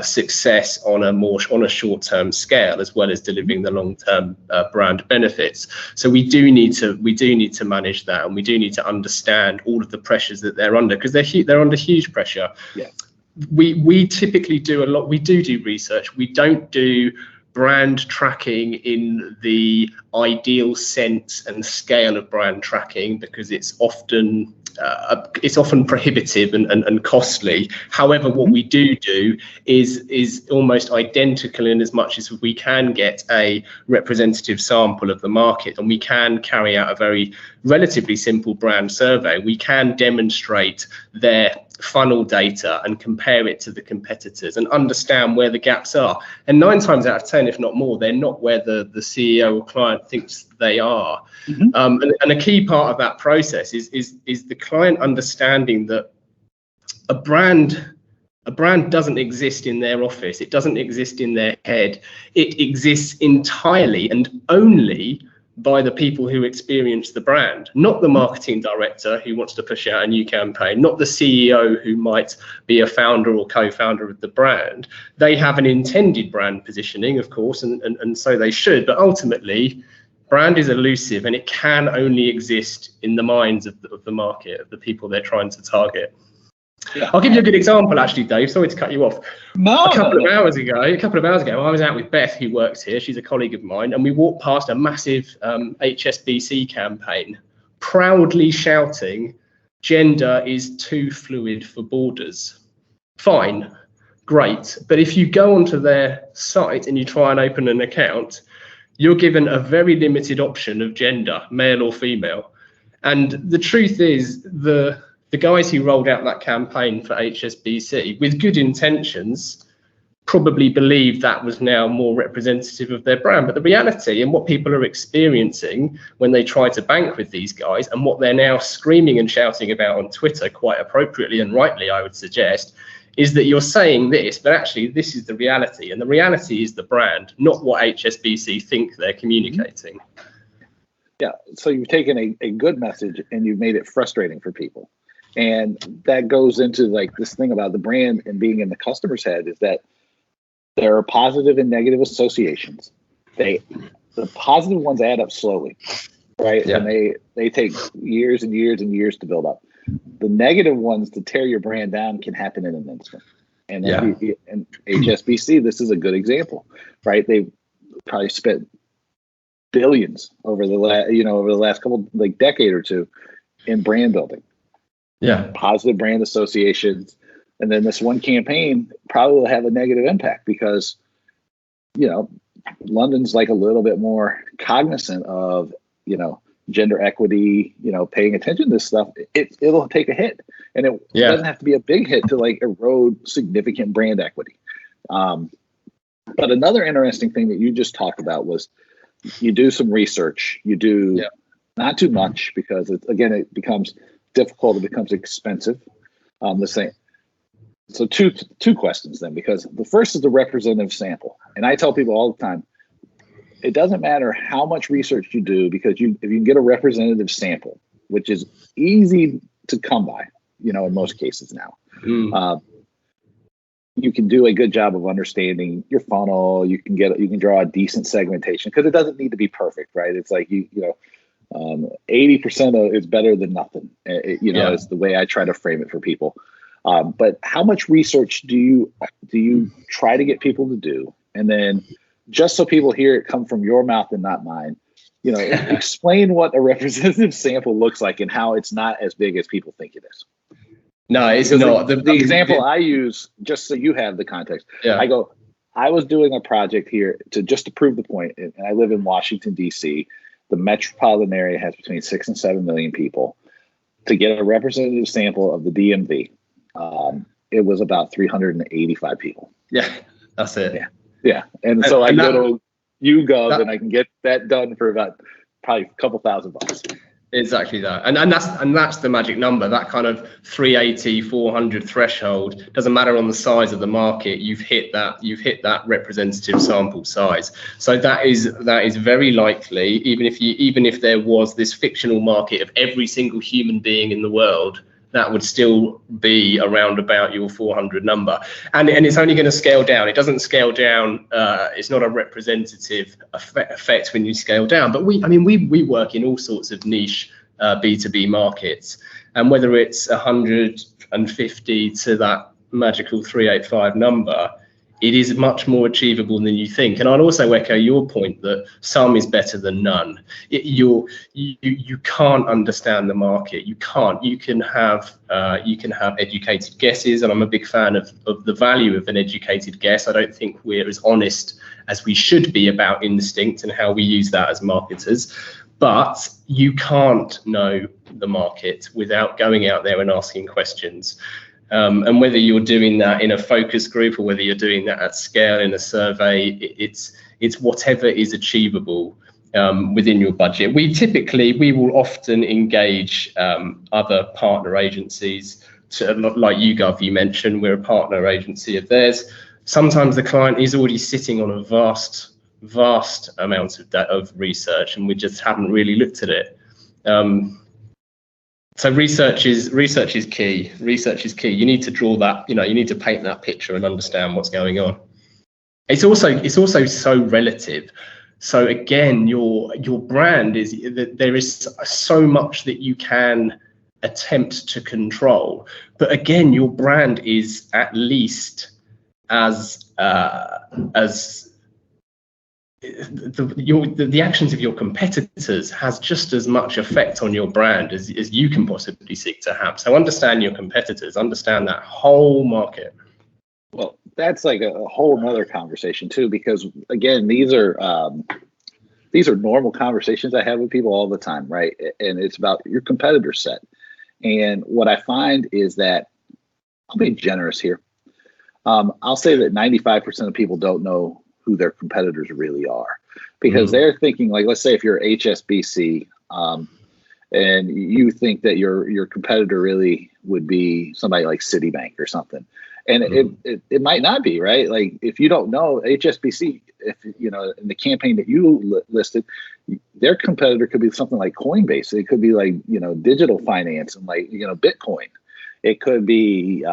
success on a short-term scale, as well as delivering the long-term brand benefits. So we do need to manage that, and we do need to understand all of the pressures that they're under, because they're under huge pressure. Yeah. We typically do a lot. We do research. We don't do brand tracking in the ideal sense and scale of brand tracking, because it's often prohibitive and costly. However, what we do is almost identical in as much as we can get a representative sample of the market, and we can carry out a very relatively simple brand survey. We can demonstrate their funnel data and compare it to the competitors and understand where the gaps are. And 9 times out of 10, if not more, they're not where the CEO or client thinks they are. And a key part of that process is the client understanding that a brand doesn't exist in their office. It doesn't exist in their head. It exists entirely and only by the people who experience the brand, not the marketing director who wants to push out a new campaign, not the CEO who might be a founder or co-founder of the brand. They have an intended brand positioning, of course, and so they should, but ultimately brand is elusive, and it can only exist in the minds of the market, of the people they're trying to target. Yeah. I'll give you a good example, actually, Dave. Sorry to cut you off. A couple of hours ago, I was out with Beth, who works here. She's a colleague of mine, and we walked past a massive HSBC campaign, proudly shouting, "Gender is too fluid for borders." Fine, great. But if you go onto their site and you try and open an account, you're given a very limited option of gender, male or female. And the truth is, the guys who rolled out that campaign for HSBC, with good intentions, probably believed that was now more representative of their brand. But the reality and what people are experiencing when they try to bank with these guys, and what they're now screaming and shouting about on Twitter, quite appropriately and rightly, I would suggest, is that you're saying this, but actually this is the reality. And the reality is the brand, not what HSBC think they're communicating. Yeah, so you've taken a good message and you've made it frustrating for people. And that goes into like this thing about the brand and being in the customer's head, is that there are positive and negative associations. The positive ones add up slowly, right? Yeah. And they take years and years and years to build up. The negative ones to tear your brand down can happen in an instant. And and HSBC, this is a good example, right? They probably spent billions over the last couple, like decade or two, in brand building. Yeah, positive brand associations, and then this one campaign probably will have a negative impact because, London's like a little bit more cognizant of, gender equity, paying attention to this stuff. It'll take a hit, and it doesn't have to be a big hit to like erode significant brand equity. But another interesting thing that you just talked about was you do some research. You do not too much because it becomes difficult, it becomes expensive. So two questions then, because the first is the representative sample. And I tell people all the time, it doesn't matter how much research you do, because if you can get a representative sample, which is easy to come by, in most cases now, you can do a good job of understanding your funnel. You can draw a decent segmentation, because it doesn't need to be perfect, right? It's like 80% of it's better than nothing. Is the way I try to frame it for people. But how much research do you try to get people to do? And then just so people hear it come from your mouth and not mine, explain what a representative sample looks like and how it's not as big as people think it is. No, it's Because not. The example I use, just so you have the context, I was doing a project here to prove the point, and I live in Washington, D.C. The metropolitan area has between 6 and 7 million people. To get a representative sample of the DMV, it was about 385 people. Yeah, that's it. Yeah. And so I go to YouGov and I can get that done for about probably a couple $1,000. Exactly that. And that's the magic number. That kind of 380, 400 threshold doesn't matter on the size of the market. You've hit that representative sample size. So that is very likely, even if there was this fictional market of every single human being in the world, that would still be around about your 400 number. And it's only going to scale down. It doesn't scale down. It's not a representative effect when you scale down. But we work in all sorts of niche B2B markets. And whether it's 150 to that magical 385 number, it is much more achievable than you think. And I'd also echo your point that some is better than none. You can't understand the market. You can't. You can have educated guesses, and I'm a big fan of the value of an educated guess. I don't think we're as honest as we should be about instinct and how we use that as marketers. But you can't know the market without going out there and asking questions. And whether you're doing that in a focus group or whether you're doing that at scale in a survey, it's whatever is achievable within your budget. We will often engage other partner agencies, like YouGov you mentioned. We're a partner agency of theirs. Sometimes the client is already sitting on a vast amount of research, and we just haven't really looked at it. So research is key. Research is key. You need to draw that, you need to paint that picture and understand what's going on. It's also so relative. So again, your brand is that there is so much that you can attempt to control. But again, your brand is at least as the actions of your competitors has just as much effect on your brand as you can possibly seek to have. So understand your competitors, understand that whole market. Well, that's like a whole nother conversation too, because again, these are normal conversations I have with people all the time, right? And it's about your competitor set. And what I find is that, I'll be generous here. I'll say that 95% of people don't know who their competitors really are, because they're thinking, like, let's say if you're HSBC, and you think that your competitor really would be somebody like Citibank or something, and it might not be, right? Like, if you don't know HSBC, if in the campaign that you listed, their competitor could be something like Coinbase. It could be like digital finance and like Bitcoin. It could be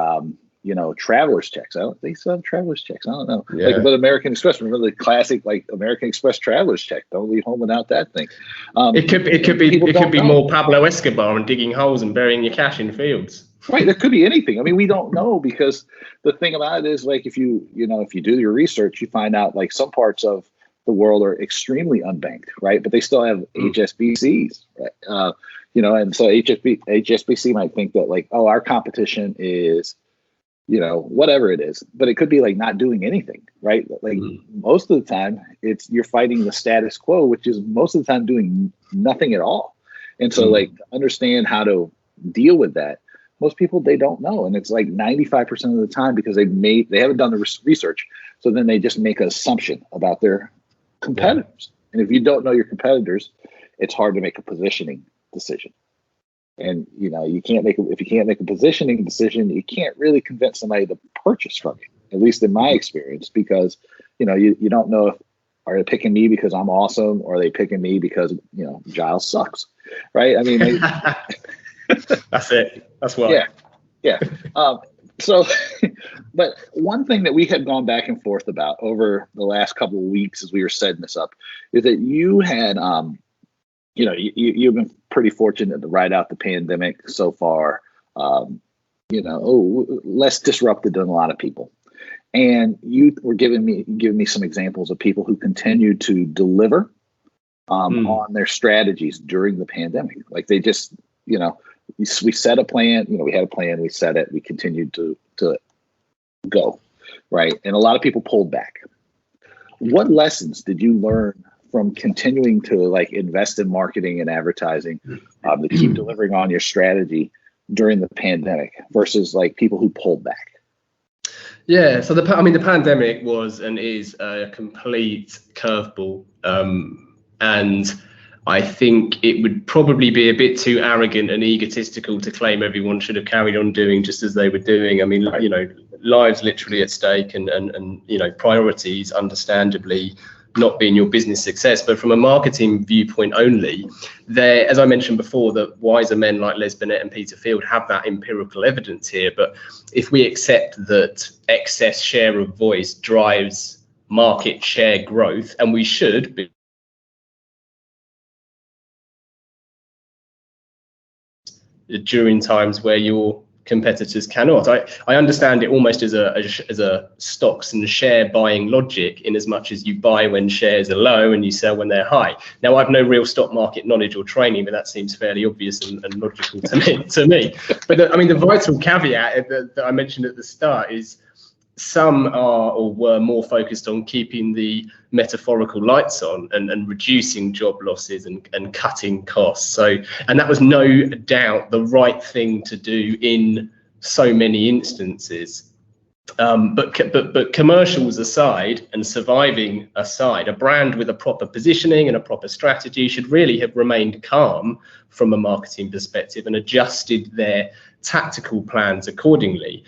traveler's checks. They still have traveler's checks. I don't know. Yeah. But American Express, remember the classic like American Express traveler's check? Don't leave home without that thing. It could be more Pablo Escobar and digging holes and burying your cash in fields. Right. There could be anything. I mean, we don't know, because the thing about it is, like, if you do your research, you find out like some parts of the world are extremely unbanked, right? But they still have HSBCs, right? And so HSBC might think that like, oh, our competition is whatever it is, but it could be like not doing anything, right? Like most of the time you're fighting the status quo, which is most of the time doing nothing at all. And so like, understand how to deal with that. Most people, they don't know. And it's like 95% of the time, because they haven't done the research. So then they just make an assumption about their competitors. And if you don't know your competitors, it's hard to make a positioning decision. And if you can't make a positioning decision, you can't really convince somebody to purchase from you. At least in my experience, because you don't know if are they picking me because I'm awesome, or are they picking me because Giles sucks, right? I mean, that's it. That's why. Yeah. So, but one thing that we had gone back and forth about over the last couple of weeks as we were setting this up is that you had you've been pretty fortunate to ride out the pandemic so far. less disrupted than a lot of people. And you were giving me some examples of people who continued to deliver on their strategies during the pandemic. Like they just, we set a plan, we had a plan, we set it, we continued to go, right? And a lot of people pulled back. What lessons did you learn from continuing to invest in marketing and advertising to keep delivering on your strategy during the pandemic versus people who pulled back? Yeah, so the pandemic was and is a complete curveball, and I think it would probably be a bit too arrogant and egotistical to claim everyone should have carried on doing just as they were doing. I mean, lives literally at stake, and priorities, understandably, not being your business success. But from a marketing viewpoint only, as I mentioned before, that wiser men like Les Binet and Peter Field have that empirical evidence here. But if we accept that excess share of voice drives market share growth, and we should be during times where your competitors cannot. I understand it almost as a stocks and share buying logic, in as much as you buy when shares are low and you sell when they're high. Now, I've no real stock market knowledge or training, but that seems fairly obvious and logical to me. But the vital caveat that I mentioned at the start is some are or were more focused on keeping the metaphorical lights on and reducing job losses and cutting costs. And that was no doubt the right thing to do in so many instances. But commercials aside and surviving aside, a brand with a proper positioning and a proper strategy should really have remained calm from a marketing perspective and adjusted their tactical plans accordingly.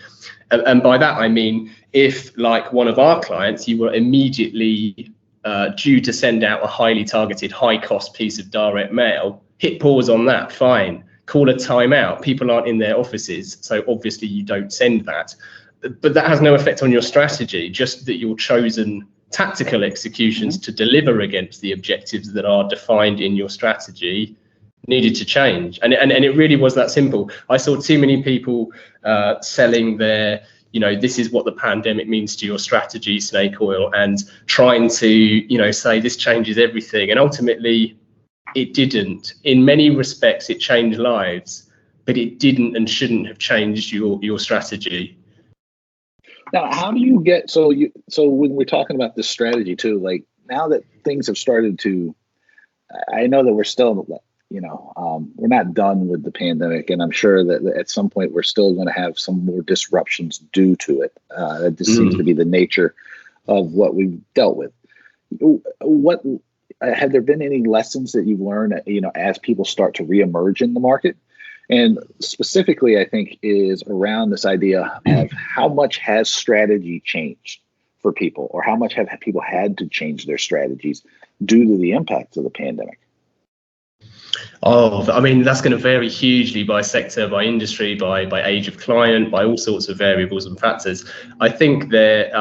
And by that, I mean, if like one of our clients, you were immediately due to send out a highly targeted, high cost piece of direct mail, hit pause on that, fine. Call a timeout. People aren't in their offices, so obviously you don't send that. But that has no effect on your strategy, just that your chosen tactical executions to deliver against the objectives that are defined in your strategy needed to change. And it really was that simple. I saw too many people selling their, this is what the pandemic means to your strategy, snake oil, and trying to, say this changes everything. And ultimately, it didn't. In many respects, it changed lives, but it didn't and shouldn't have changed your strategy. Now, how do you get, so when we're talking about this strategy too, now that things have started to, I know that we're still, we're not done with the pandemic, and I'm sure that at some point we're still going to have some more disruptions due to it. That just seems to be the nature of what we've dealt with. What have there been any lessons that you've learned, as people start to reemerge in the market? And specifically, I think, is around this idea of how much has strategy changed for people, or how much have people had to change their strategies due to the impacts of the pandemic? Oh, I mean, that's going to vary hugely by sector, by industry, by age of client, by all sorts of variables and factors. I think they're,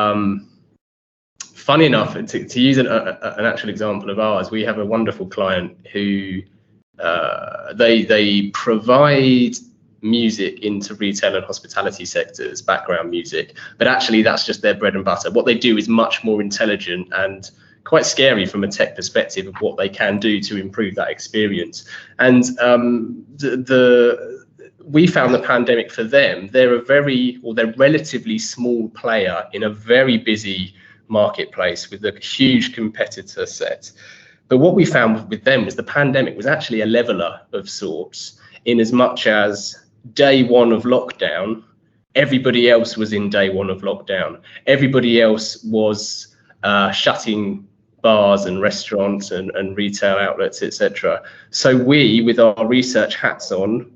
funny enough, to use an actual example of ours, we have a wonderful client who they provide music into retail and hospitality sectors, background music, but actually that's just their bread and butter. What they do is much more intelligent and quite scary from a tech perspective of what they can do to improve that experience. And we found the pandemic for them, they're relatively small player in a very busy marketplace with a huge competitor set. But what we found with them was the pandemic was actually a leveler of sorts, in as much as day one of lockdown, everybody else was in day one of lockdown. Everybody else was shutting bars and restaurants and retail outlets, etc. So we, with our research hats on,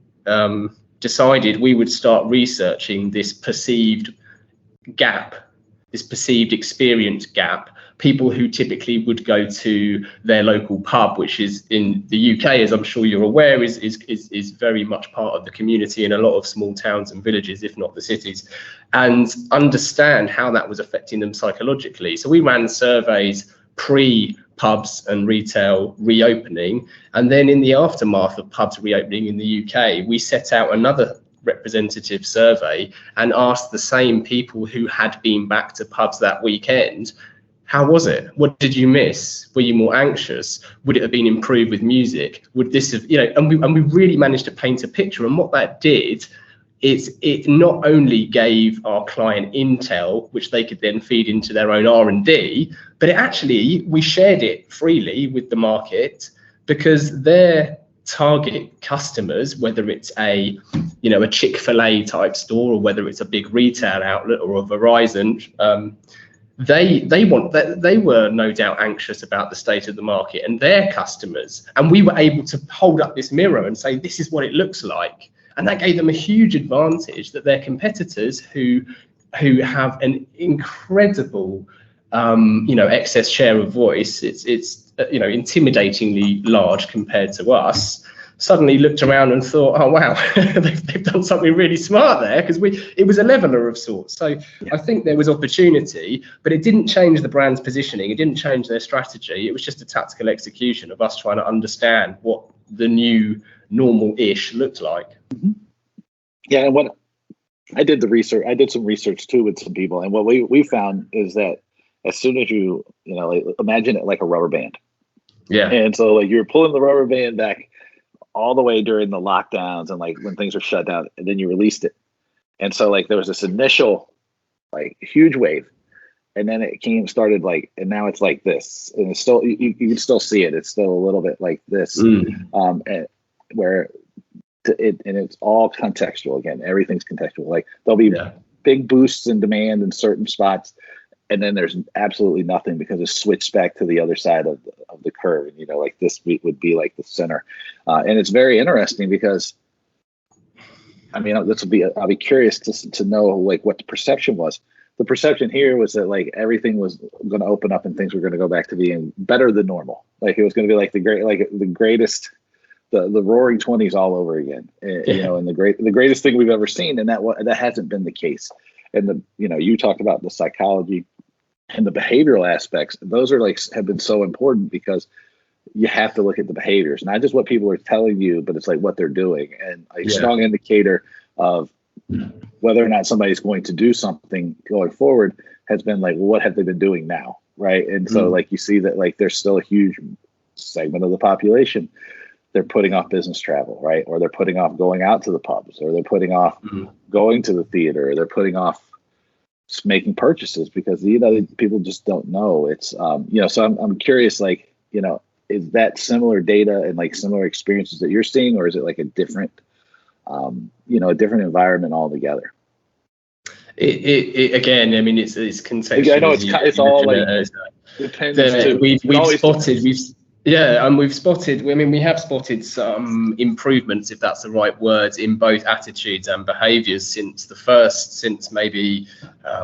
decided we would start researching this perceived gap, this perceived experience gap. People who typically would go to their local pub, which is in the UK, as I'm sure you're aware, is very much part of the community in a lot of small towns and villages, if not the cities, and understand how that was affecting them psychologically. So we ran surveys pre-pubs and retail reopening, and then in the aftermath of pubs reopening in the UK, we set out another representative survey and asked the same people who had been back to pubs that weekend, how was it? What did you miss? Were you more anxious? Would it have been improved with music? Would this have, and we really managed to paint a picture. And what that did is it not only gave our client intel, which they could then feed into their own R&D, but we shared it freely with the market, because their target customers, whether it's a Chick-fil-A type store, or whether it's a big retail outlet or a Verizon, they were no doubt anxious about the state of the market and their customers, and we were able to hold up this mirror and say, this is what it looks like. And that gave them a huge advantage that their competitors, who have an incredible excess share of voice, it's intimidatingly large compared to us, suddenly looked around and thought, oh wow, they've done something really smart there, because it was a leveler of sorts. So I think there was opportunity, but it didn't change the brand's positioning, it didn't change their strategy. It was just a tactical execution of us trying to understand what the new normal-ish looked like. Mm-hmm. Yeah, and what I did some research too with some people, and what we found is that as soon as you imagine it like a rubber band. Yeah. And so you're pulling the rubber band back all the way during the lockdowns and when things are shut down, and then you released it. And so there was this initial huge wave, and then it started and now it's like this, and it's still, you can still see it. It's still a little bit like this, and it's all contextual. Again, everything's contextual. There'll be big boosts in demand in certain spots, and then there's absolutely nothing because it's switched back to the other side of the curve. And this week would be the center, and it's very interesting because I'll be curious to know what the perception was. The perception here was that everything was going to open up and things were going to go back to being better than normal. It was going to be the greatest, the Roaring '20s all over again, and the greatest thing we've ever seen. And that hasn't been the case. And you talked about the psychology and the behavioral aspects. Those are have been so important, because you have to look at the behaviors, not just what people are telling you, but it's what they're doing. And a strong indicator of whether or not somebody's going to do something going forward has been what have they been doing now, right? And so you see that there's still a huge segment of the population, they're putting off business travel, right? Or they're putting off going out to the pubs, or they're putting off going to the theater, or they're putting off making purchases because people just don't know. It's so I'm curious, is that similar data and like similar experiences that you're seeing, or is it like a different, a different environment altogether? It again, I mean, it's contextual. I know it's all like depends. We've spotted. I mean, we have spotted some improvements, if that's the right word, in both attitudes and behaviours since maybe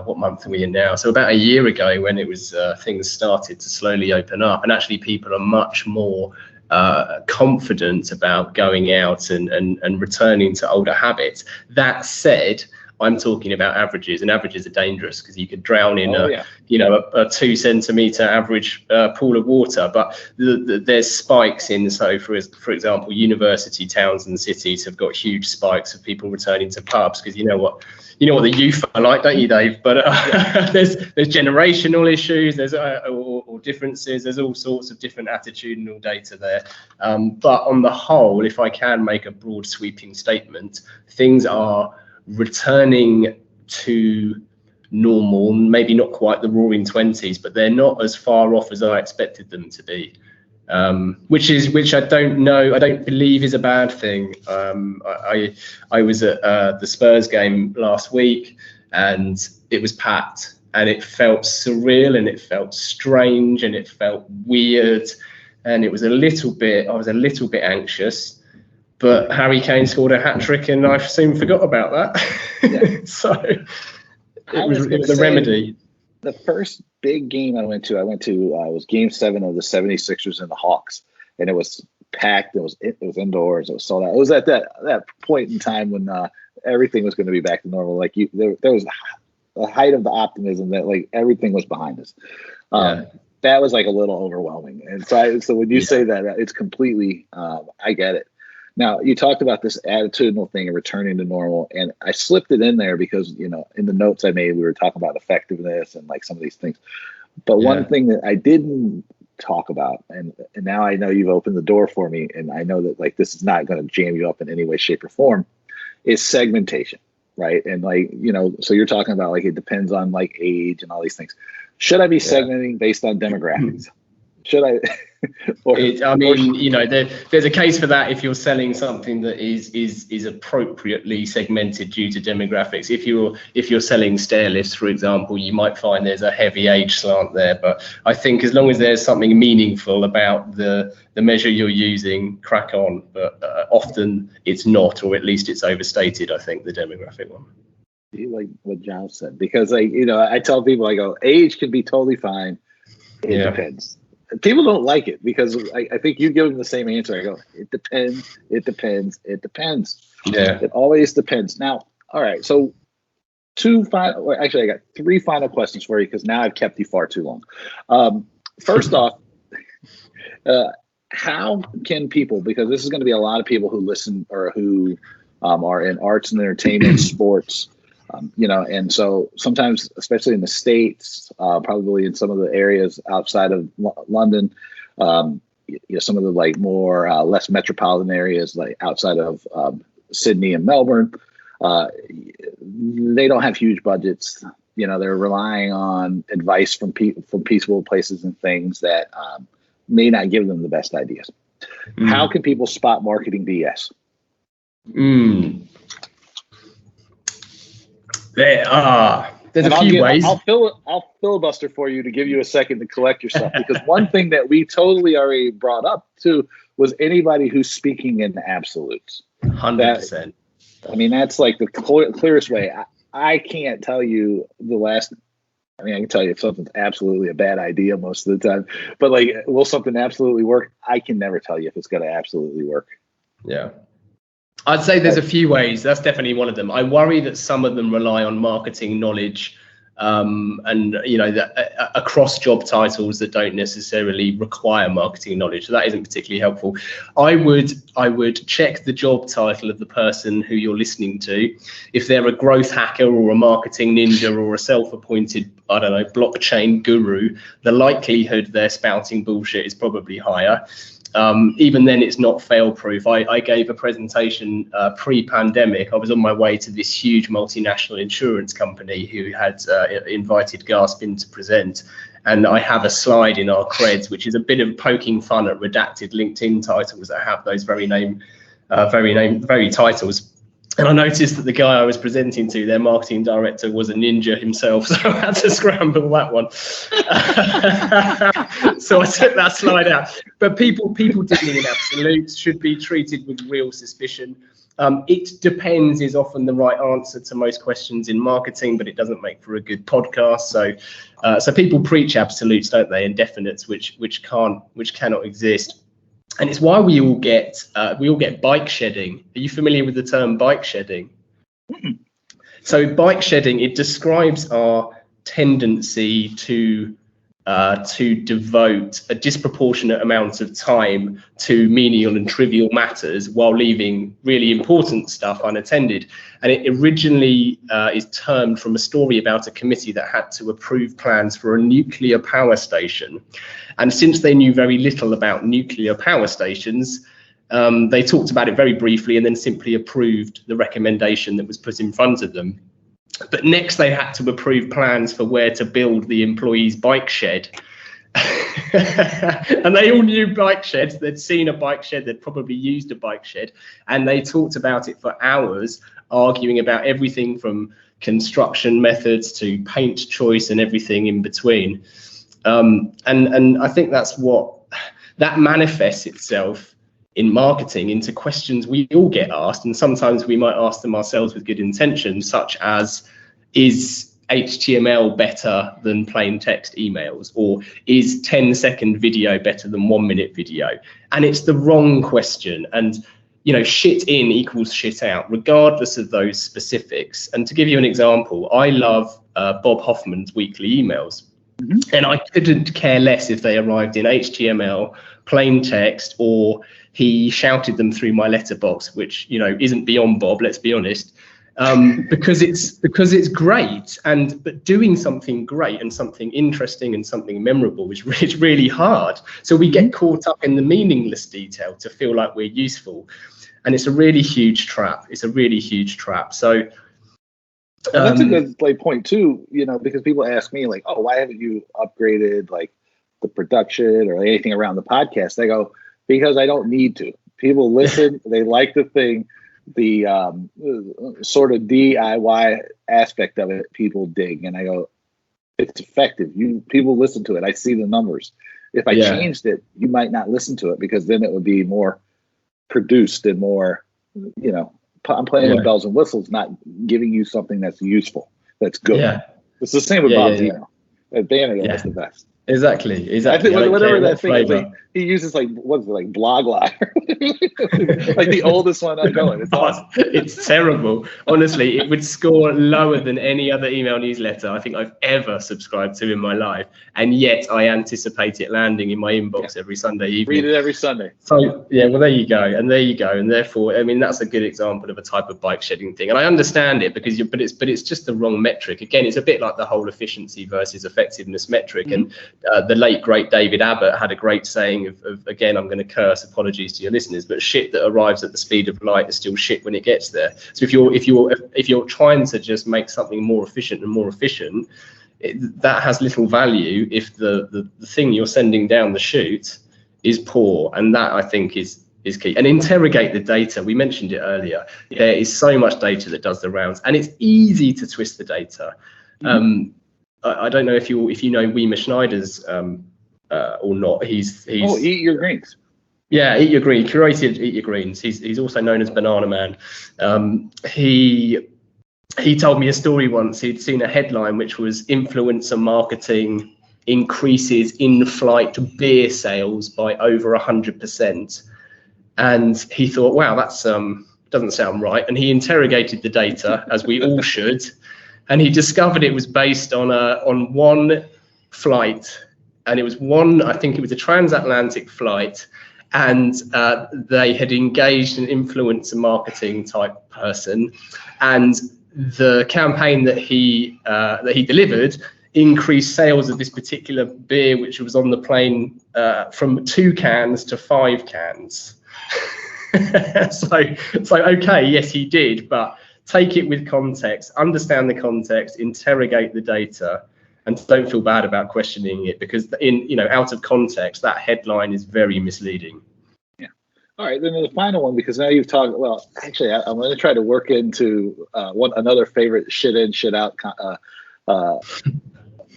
what month are we in now? So about a year ago, when it was things started to slowly open up, and actually people are much more confident about going out and returning to older habits. That said, I'm talking about averages, and averages are dangerous because you could drown in a 2 centimetre average pool of water. But there's spikes in. So for example, university towns and cities have got huge spikes of people returning to pubs because you know what the youth are like, don't you, Dave? But there's generational issues, there's or differences. There's all sorts of different attitudinal data there. But on the whole, if I can make a broad sweeping statement, things are returning to normal, maybe not quite the Roaring '20s, but they're not as far off as I expected them to be, which I don't believe is a bad thing. I was at the Spurs game last week, and it was packed, and it felt surreal, and it felt strange, and it felt weird, and I was a little bit anxious. But Harry Kane scored a hat-trick, and I soon forgot about that. Yeah. So it was a remedy. The first big game I went to was Game 7 of the 76ers and the Hawks, and it was packed. It was indoors. It was sold out. It was at that point in time when everything was going to be back to normal. Like there was the height of the optimism that like everything was behind us. That was like a little overwhelming. And so when you say that, it's completely, I get it. Now, you talked about this attitudinal thing and returning to normal, and I slipped it in there because, in the notes I made, we were talking about effectiveness and like some of these things. But one thing that I didn't talk about, and now I know you've opened the door for me, and I know that like this is not going to jam you up in any way, shape, or form, is segmentation, right? And like, so you're talking about like it depends on like age and all these things. Should I be segmenting based on demographics? Should I? There's a case for that if you're selling something that is appropriately segmented due to demographics. If you're selling stair lifts, for example, you might find there's a heavy age slant there. But I think as long as there's something meaningful about the measure you're using, crack on. But often it's not, or at least it's overstated, I think, the demographic one. Like what Giles said, because I tell people, I go, age can be totally fine. It depends. People don't like it because I think you give them the same answer. I go, it depends, it depends, it depends. Yeah. It always depends. Now, all right. So I got 3 final questions for you because now I've kept you far too long. First off, how can people, because this is going to be a lot of people who listen or who are in arts and entertainment, sports, and so sometimes, especially in the States, probably in some of the areas outside of London, some of the like more less metropolitan areas, like outside of Sydney and Melbourne, they don't have huge budgets. They're relying on advice from peaceful places and things that may not give them the best ideas. How can people spot marketing BS? There's a few ways. I'll filibuster for you to give you a second to collect yourself, because one thing that we totally already brought up too was anybody who's speaking in absolutes. 100%. That's like the clearest way. I can't tell you I can tell you if something's absolutely a bad idea most of the time, but like, will something absolutely work? I can never tell you if it's going to absolutely work. Yeah. I'd say there's a few ways. That's definitely one of them. I worry that some of them rely on marketing knowledge across job titles that don't necessarily require marketing knowledge. So that isn't particularly helpful. I would check the job title of the person who you're listening to. If they're a growth hacker or a marketing ninja or a self-appointed, blockchain guru, the likelihood they're spouting bullshit is probably higher. Even then, it's not fail-proof. I gave a presentation pre-pandemic. I was on my way to this huge multinational insurance company who had invited Gasp in to present. And I have a slide in our creds, which is a bit of poking fun at redacted LinkedIn titles that have those very titles. And I noticed that the guy I was presenting to, their marketing director, was a ninja himself, so I had to scramble that one. So I took that slide out. But people dealing in absolutes should be treated with real suspicion. It depends is often the right answer to most questions in marketing, but it doesn't make for a good podcast. So people preach absolutes, don't they, and definites, which cannot exist. And it's why we all get bike shedding. Are you familiar with the term bike shedding? So bike shedding, it describes our tendency to devote a disproportionate amount of time to menial and trivial matters while leaving really important stuff unattended. And it originally is termed from a story about a committee that had to approve plans for a nuclear power station. And since they knew very little about nuclear power stations, they talked about it very briefly and then simply approved the recommendation that was put in front of them. But next they had to approve plans for where to build the employees' bike shed. And they all knew bike sheds. They'd seen a bike shed, they'd probably used a bike shed, and they talked about it for hours, arguing about everything from construction methods to paint choice and everything in between. And I think that manifests itself in marketing into questions we all get asked, and sometimes we might ask them ourselves with good intention, such as, is HTML better than plain text emails, or is 10-second video better than 1-minute video? And it's the wrong question. And shit in equals shit out, regardless of those specifics. And to give you an example, I love Bob Hoffman's weekly emails. Mm-hmm. And I couldn't care less if they arrived in HTML, plain text, or he shouted them through my letterbox, which, you know, isn't beyond Bob, let's be honest. Because it's great, but doing something great and something interesting and something memorable is really hard. So we get caught up in the meaningless detail to feel like we're useful, and it's a really huge trap. So that's a good point too. You know, because people ask me like, "Oh, why haven't you upgraded like the production or anything around the podcast?" I go, because I don't need to. People listen, they like the thing. The sort of DIY aspect of it, people dig, and I go, it's effective. People listen to it. I see the numbers. If I changed it, you might not listen to it, because then it would be more produced and more, you know, I'm playing with bells and whistles, not giving you something that's useful, that's good. Yeah. It's the same with Bob's email. Banner is the best. Exactly. I think whatever that thing is, like, he uses like, what's it, like blog lie, like the oldest one I'm going. It's awesome. It's terrible. Honestly, it would score lower than any other email newsletter I think I've ever subscribed to in my life, and yet I anticipate it landing in my inbox every Sunday evening. Read it every Sunday. So well, there you go, and therefore, I mean, that's a good example of a type of bike shedding thing, and I understand it because but it's just the wrong metric. Again, it's a bit like the whole efficiency versus effectiveness metric, and the late great David Abbott had a great saying of again, I'm going to curse, apologies to your listeners, but shit that arrives at the speed of light is still shit when it gets there. So if you're trying to just make something more efficient, that has little value if the thing you're sending down the chute is poor, and that I think is key. And interrogate the data. We mentioned it earlier. There is so much data that does the rounds, and it's easy to twist the data. I don't know if you know Weimer Schneider's or not. He's Eat Your Greens. Yeah, Eat Your Greens. Curated Eat Your Greens. He's also known as Banana Man. He told me a story once. He'd seen a headline which was "Influencer marketing increases in-flight beer sales by over 100%," and he thought, "Wow, that's doesn't sound right." And he interrogated the data, as we all should. And he discovered it was based on one flight, and it was I think it was a transatlantic flight, and they had engaged an influencer marketing type person, and the campaign that he delivered increased sales of this particular beer, which was on the plane, from 2 cans to 5 cans. so okay, yes, he did, but take it with context, understand the context, interrogate the data, and don't feel bad about questioning it, because out of context, that headline is very misleading. Yeah. All right, then the final one, because now you've talked, well, actually, I'm going to try to work into another favorite shit in, shit out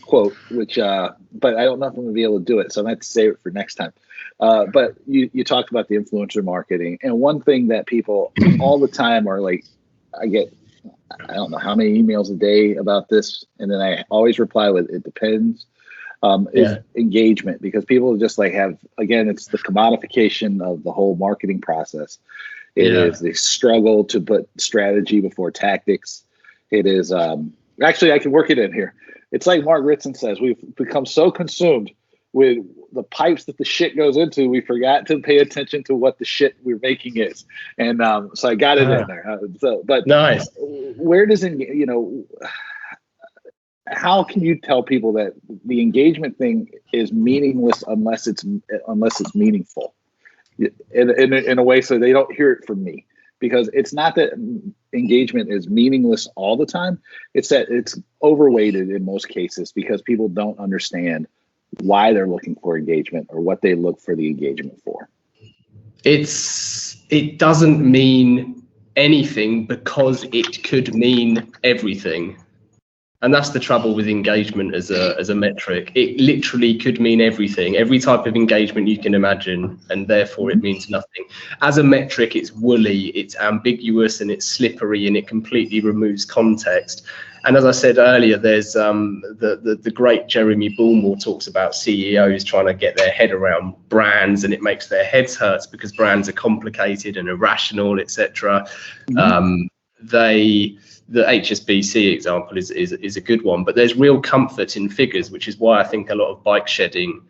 quote, which, but I don't know if I'm going to be able to do it, so I'm going to have to save it for next time. But you talked about the influencer marketing, and one thing that people all the time are like, I get, I don't know how many emails a day about this, and then I always reply with, it depends, is engagement, because people just like have, again, it's the commodification of the whole marketing process. It is the struggle to put strategy before tactics. It is, actually, I can work it in here. It's like Mark Ritson says, we've become so consumed with the pipes that the shit goes into, we forgot to pay attention to what the shit we're making is. And so I got it in there. But nice. Where does how can you tell people that the engagement thing is meaningless unless it's meaningful in a way so they don't hear it from me? Because it's not that engagement is meaningless all the time. It's that it's overweighted in most cases because people don't understand why they're looking for engagement or what they look for the engagement for. It doesn't mean anything because it could mean everything. And that's the trouble with engagement as a metric. It literally could mean everything, every type of engagement you can imagine, and therefore it means nothing. As a metric, it's woolly, it's ambiguous, and it's slippery, and it completely removes context. And as I said earlier, there's the great Jeremy Bullmore talks about CEOs trying to get their head around brands, and it makes their heads hurt because brands are complicated and irrational, etc. The HSBC example is a good one, but there's real comfort in figures, which is why I think a lot of bike shedding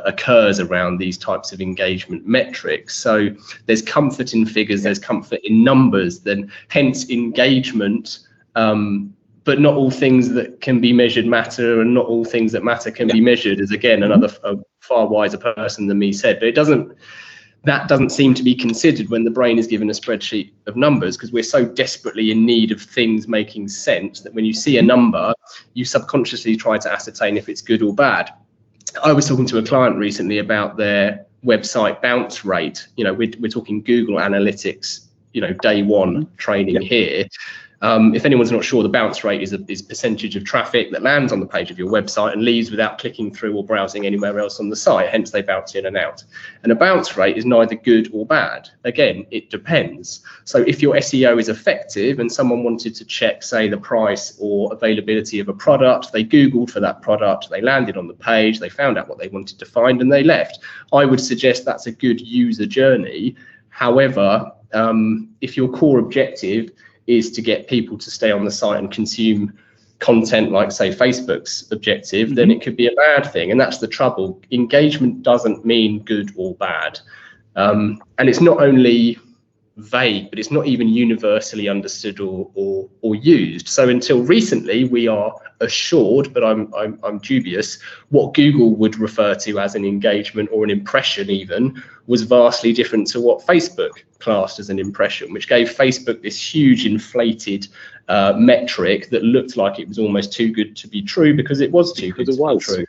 occurs around these types of engagement metrics. So there's comfort in figures, there's comfort in numbers, then hence engagement. But not all things that can be measured matter, and not all things that matter can be measured, as again another far wiser person than me said. But that doesn't seem to be considered when the brain is given a spreadsheet of numbers, because we're so desperately in need of things making sense that when you see a number, you subconsciously try to ascertain if it's good or bad. I was talking to a client recently about their website bounce rate. We're talking Google Analytics, day one training here. If anyone's not sure, the bounce rate is percentage of traffic that lands on the page of your website and leaves without clicking through or browsing anywhere else on the site. Hence, they bounce in and out. And a bounce rate is neither good or bad. Again, it depends. So if your SEO is effective and someone wanted to check, say, the price or availability of a product, they Googled for that product, they landed on the page, they found out what they wanted to find, and they left. I would suggest that's a good user journey. However, if your core objective is to get people to stay on the site and consume content like, say, Facebook's objective, then it could be a bad thing. And that's the trouble. Engagement doesn't mean good or bad. And it's not only vague, but it's not even universally understood or used. So until recently, we are assured, but I'm dubious, what Google would refer to as an engagement or an impression even was vastly different to what Facebook classed as an impression, which gave Facebook this huge inflated metric that looked like it was almost too good to be true, because it was too good to be true.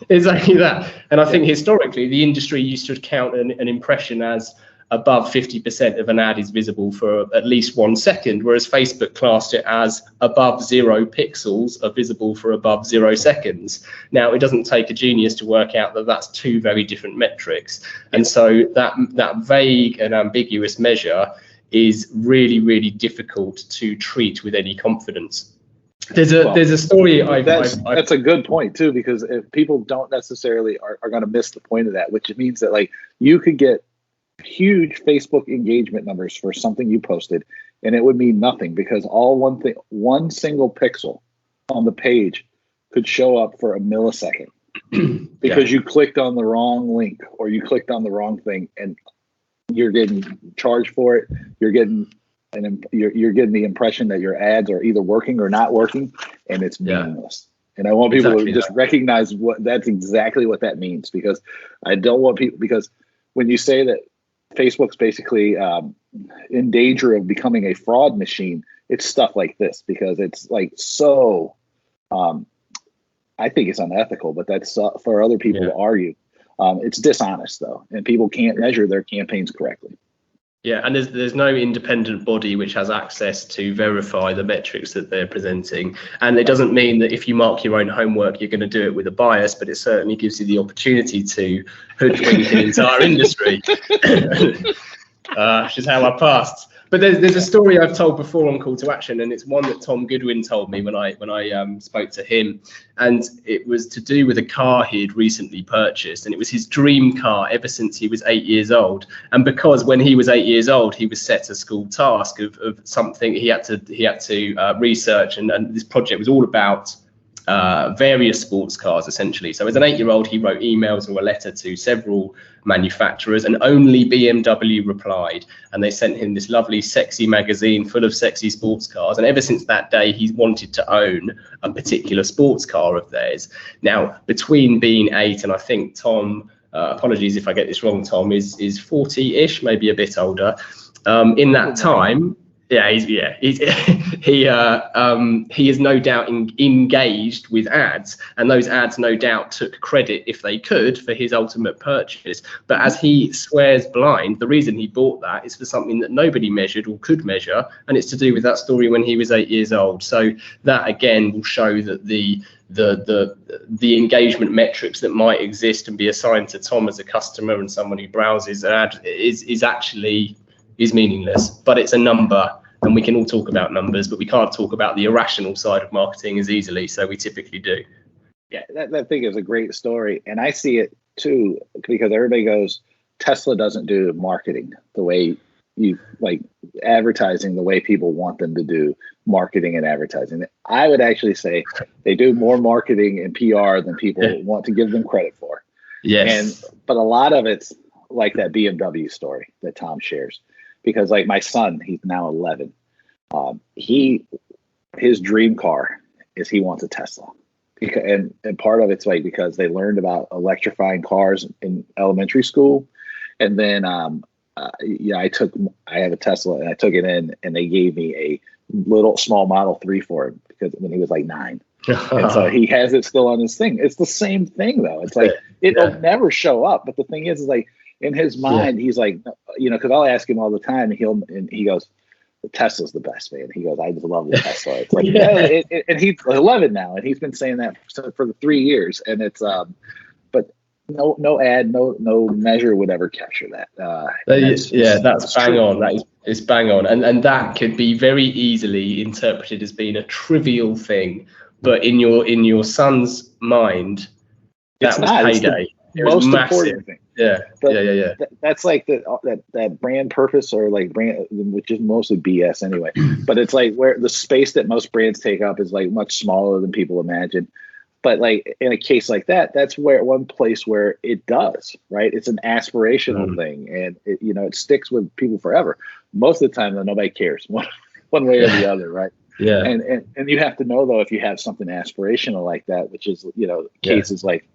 Exactly that. And I think historically the industry used to count an impression as above 50% of an ad is visible for at least 1 second, whereas Facebook classed it as above 0 pixels are visible for above 0 seconds. Now, it doesn't take a genius to work out that that's two very different metrics. And so that vague and ambiguous measure is really, really difficult to treat with any confidence. There's a story. That's a good point too, because if people don't necessarily are going to miss the point of that, which means that like you could get huge Facebook engagement numbers for something you posted, and it would mean nothing, because one single pixel on the page could show up for a millisecond because you clicked on the wrong link or you clicked on the wrong thing, and you're getting charged for it. You're getting the impression that your ads are either working or not working, and it's meaningless. And I want people to just recognize that's exactly what that means, because I don't want people, because when you say that Facebook's basically in danger of becoming a fraud machine, it's stuff like this, because it's like so I think it's unethical, but that's for other people to argue. It's dishonest though, and people can't measure their campaigns correctly. Yeah, and there's no independent body which has access to verify the metrics that they're presenting. And it doesn't mean that if you mark your own homework, you're going to do it with a bias, but it certainly gives you the opportunity to hoodwink an entire industry, which is how I passed. But there's a story I've told before on Call to Action, and it's one that Tom Goodwin told me when I spoke to him, and it was to do with a car he'd recently purchased, and it was his dream car ever since he was 8 years old. And because when he was 8 years old, he was set a school task of something he had to research, and this project was all about various sports cars, essentially. So as an 8-year-old, he wrote emails or a letter to several manufacturers, and only BMW replied. And they sent him this lovely, sexy magazine full of sexy sports cars. And ever since that day, he wanted to own a particular sports car of theirs. Now, between being 8 and I think Tom, apologies if I get this wrong, Tom, is 40-ish, maybe a bit older. In that time, he is no doubt engaged with ads, and those ads no doubt took credit, if they could, for his ultimate purchase. But as he swears blind, the reason he bought that is for something that nobody measured or could measure, and it's to do with that story when he was 8 years old. So that again will show that the engagement metrics that might exist and be assigned to Tom as a customer and someone who browses an ad is meaningless, but it's a number, and we can all talk about numbers, but we can't talk about the irrational side of marketing as easily, so we typically do. Yeah, that thing is a great story, and I see it too, because everybody goes, Tesla doesn't do marketing the way you like advertising, the way people want them to do marketing and advertising. I would actually say they do more marketing and PR than people want to give them credit for. Yes. But a lot of it's like that BMW story that Tom shares, because like my son, he's now 11. His dream car is he wants a Tesla. And part of it's like because they learned about electrifying cars in elementary school, and then I have a Tesla and I took it in, and they gave me a little small Model 3 for him because when he was like 9, and so he has it still on his thing. It's the same thing though. It's like it'll never show up, but the thing is like in his mind, he's like, because I'll ask him all the time, and he goes, the Tesla's the best, man. He goes, I just love the Tesla. It's like, and he's 11 now, and he's been saying that for the 3 years, and it's but no ad, no measure would ever capture that. That's bang on. That is bang on, and that could be very easily interpreted as being a trivial thing, but in your son's mind, that was payday. It was most massive. Important thing. Yeah. That's like that brand purpose, or like brand, which is mostly BS anyway. But it's like where the space that most brands take up is like much smaller than people imagine. But like in a case like that, that's one place where it does, right? It's an aspirational thing, and it sticks with people forever. Most of the time, though, nobody cares one way or the other, right? Yeah. And you have to know though, if you have something aspirational like that, which is cases like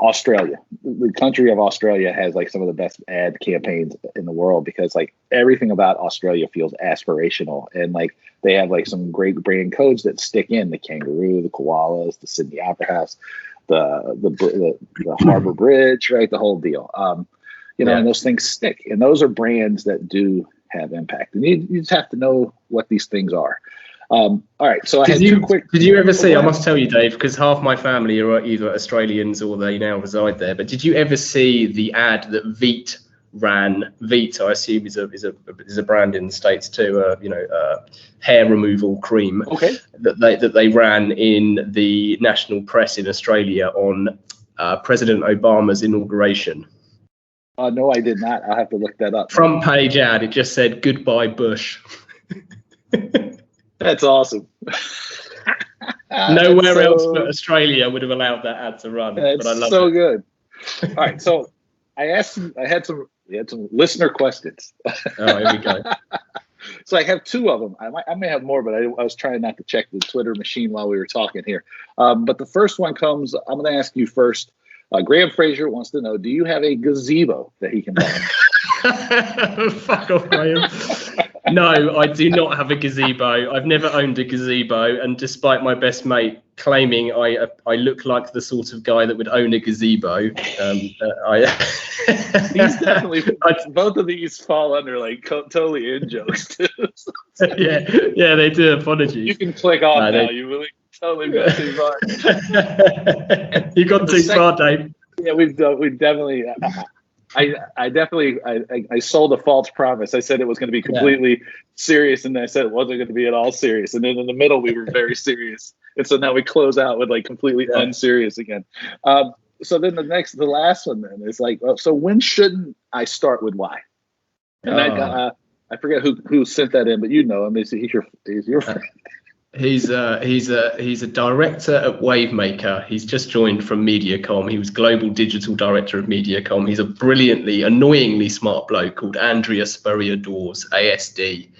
Australia, the country of Australia has like some of the best ad campaigns in the world, because like everything about Australia feels aspirational, and like they have like some great brand codes that stick in: the kangaroo, the koalas, the Sydney Opera House, the Harbour Bridge, right? The whole deal. And those things stick, and those are brands that do have impact, and you just have to know what these things are. All right, so did you ever see, I must tell you, Dave, because half my family are either Australians or they now reside there, but did you ever see the ad that Veet ran? Veet, I assume, is a brand in the States too, hair removal cream. Okay. That they ran in the national press in Australia on President Obama's inauguration. No, I did not. I'll have to look that up. Front page ad, it just said, "Goodbye, Bush." That's awesome. Nowhere else but Australia would have allowed that ad to run. But I love so it. Good. All right, so we had some listener questions. Oh, here we go. So I have 2 of them. I may have more, but I was trying not to check the Twitter machine while we were talking here. But the first one comes, I'm going to ask you first. Graham Fraser wants to know, do you have a gazebo that he can buy? Fuck off, Graham. No, I do not have a gazebo. I've never owned a gazebo, and despite my best mate claiming I look like the sort of guy that would own a gazebo, These definitely both of these fall under like totally in jokes too. yeah, they do. Apologies. You can click off now. You really totally got too far. You got too far, Dave. Yeah, we've definitely. I sold a false promise. I said it was going to be completely serious, and then I said it wasn't going to be at all serious. And then in the middle, we were very serious. And so now we close out with like completely unserious again. So then the last one then is like, so when shouldn't I start with why? And I forget who sent that in, but he's your friend. He's a director at Wavemaker. He's just joined from Mediacom. He was global digital director of Mediacom. He's a brilliantly, annoyingly smart bloke called Andrea Spurrier-Dawes, ASD.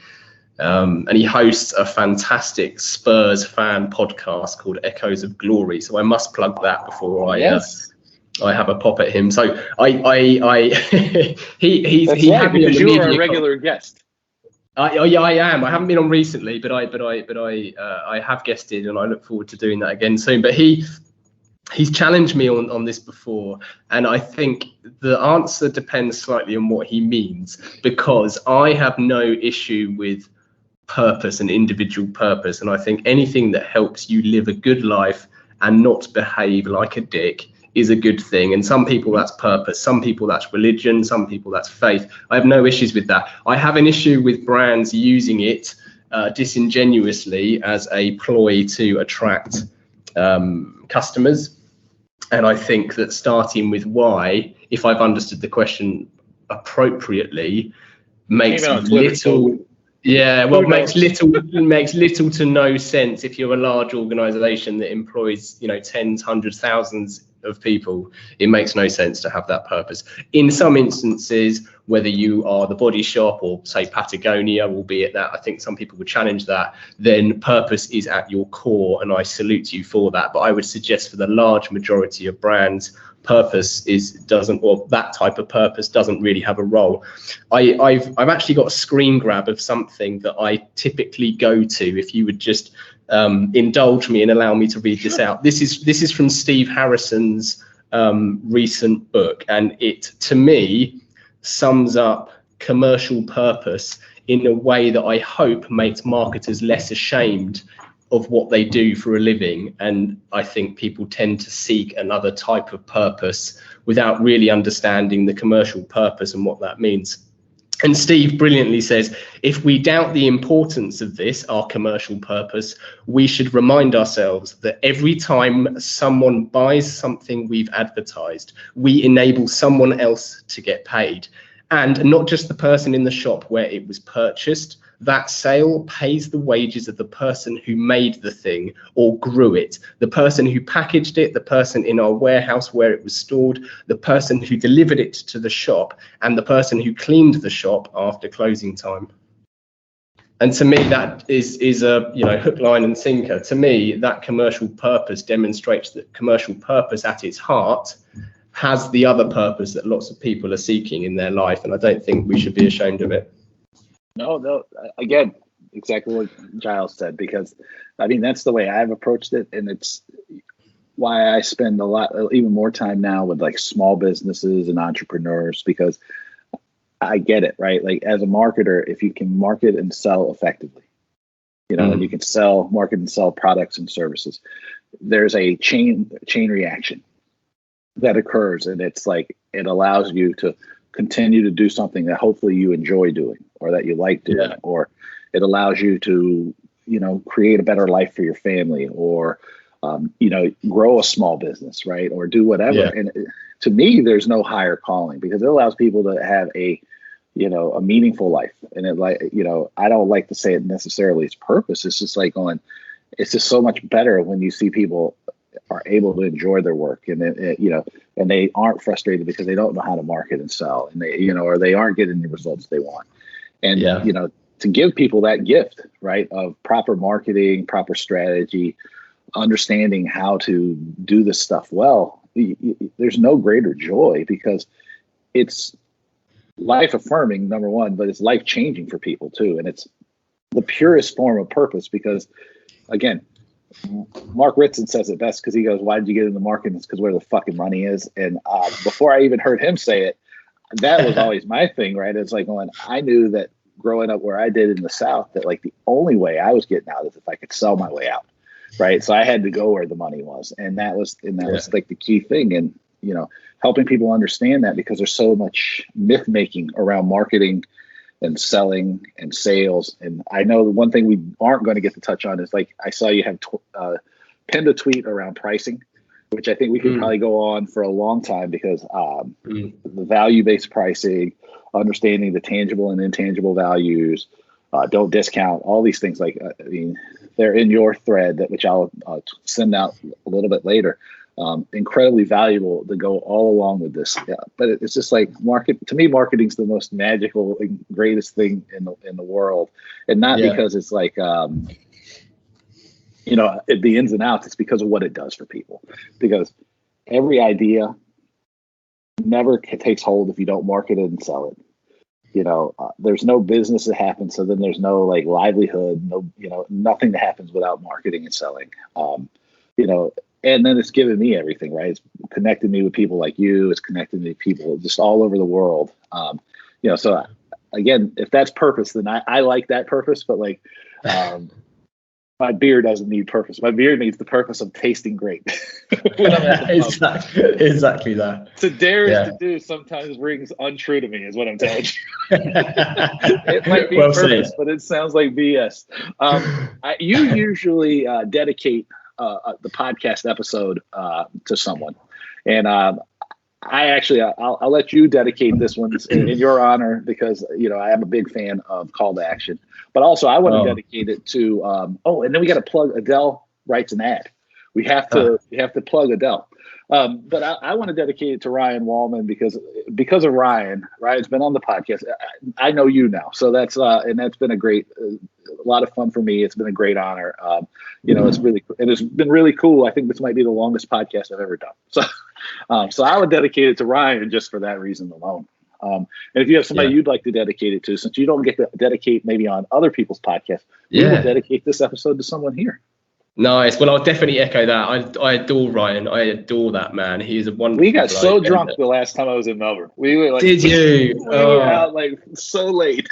And he hosts a fantastic Spurs fan podcast called Echoes of Glory. So I must plug that before I have a pop at him. So he's happy because you are a regular guest. I am. I haven't been on recently, but I have guested, and I look forward to doing that again soon. But he's challenged me on this before, and I think the answer depends slightly on what he means, because I have no issue with purpose and individual purpose, and I think anything that helps you live a good life and not behave like a dick is a good thing. And some people that's purpose, some people that's religion, some people that's faith. I have no issues with that. I have an issue with brands using it disingenuously as a ploy to attract customers. And I think that starting with why, if I've understood the question appropriately, makes little to no sense if you're a large organization that employs, tens, hundreds, thousands of people, it makes no sense to have that purpose. In some instances, whether you are the Body Shop or say Patagonia, albeit that I think some people would challenge that, then purpose is at your core, and I salute you for that. But I would suggest for the large majority of brands, purpose that type of purpose doesn't really have a role. I've actually got a screen grab of something that I typically go to, if you would just indulge me and allow me to read this out. This is from Steve Harrison's recent book, and it to me sums up commercial purpose in a way that I hope makes marketers less ashamed of what they do for a living. And I think people tend to seek another type of purpose without really understanding the commercial purpose and what that means. And Steve brilliantly says, if we doubt the importance of this, our commercial purpose, we should remind ourselves that every time someone buys something we've advertised, we enable someone else to get paid. And not just the person in the shop where it was purchased. That sale pays the wages of the person who made the thing or grew it, the person who packaged it, the person in our warehouse where it was stored, the person who delivered it to the shop, and the person who cleaned the shop after closing time. And to me, that is a hook, line, and sinker. To me, that commercial purpose demonstrates that commercial purpose at its heart has the other purpose that lots of people are seeking in their life, and I don't think we should be ashamed of it. No, again, exactly what Giles said, because I mean, that's the way I've approached it. And it's why I spend even more time now with like small businesses and entrepreneurs, because I get it, right? Like as a marketer, if you can market and sell effectively, and you can market and sell products and services, there's a chain reaction that occurs. And it's like, it allows you to continue to do something that hopefully you enjoy doing or that you like doing, or it allows you to, create a better life for your family, or, grow a small business, right? Or do whatever. Yeah. And to me, there's no higher calling, because it allows people to have a meaningful life. And I don't like to say it necessarily as purpose. It's just like it's just so much better when you see people are able to enjoy their work, and and they aren't frustrated because they don't know how to market and sell, and they, or they aren't getting the results they want. And, to give people that gift, right, of proper marketing, proper strategy, understanding how to do this stuff well, there's no greater joy, because it's life affirming, number one, but it's life changing for people too. And it's the purest form of purpose, because again, Mark Ritson says it best, because he goes, why did you get into marketing? It's because where the fucking money is. And before I even heard him say it, that was always my thing, right? It's like I knew that growing up where I did in the South, that like the only way I was getting out is if I could sell my way out, right? So I had to go where the money was, and that was like the key thing. And helping people understand that, because there's so much myth making around marketing and selling and sales. And I know the one thing we aren't going to get to touch on is, like, I saw you have pinned a tweet around pricing, which I think we could probably go on for a long time, because the value-based pricing, understanding the tangible and intangible values, don't discount, all these things. Like, I mean, they're in your thread, which I'll send out a little bit later. Incredibly valuable to go all along with this. Yeah, but it's just like to me, marketing's the most magical and greatest thing in the world. And not because it's like, the ins and outs, it's because of what it does for people. Because every idea never takes hold if you don't market it and sell it. There's no business that happens. So then there's no like livelihood, nothing that happens without marketing and selling. And then it's given me everything, right? It's connected me with people like you. It's connected me with people just all over the world. So again, if that's purpose, then I like that purpose. But like, my beer doesn't need purpose. My beer needs the purpose of tasting great. Exactly that. To dare is to do sometimes rings untrue to me, is what I'm telling you. It might be purpose, but it sounds like BS. You usually dedicate the podcast episode to someone, and I'll let you dedicate this one in your honor, because I am a big fan of call to action, but also I want to dedicate it to and then we got to plug. Adele writes an ad. We have to plug Adele. But I want to dedicate it to Ryan Wallman because of Ryan. Ryan's been on the podcast. I know you now, so that's been a great, a lot of fun for me. It's been a great honor. It's been really cool. I think this might be the longest podcast I've ever done. So I would dedicate it to Ryan just for that reason alone. And if you have somebody you'd like to dedicate it to, since you don't get to dedicate maybe on other people's podcasts, we will dedicate this episode to someone here. Nice. Well, I'll definitely echo that. I adore Ryan. I adore that man. He is a wonderful. We got so drunk the last time I was in Melbourne. We were like, did you? We were out like so late.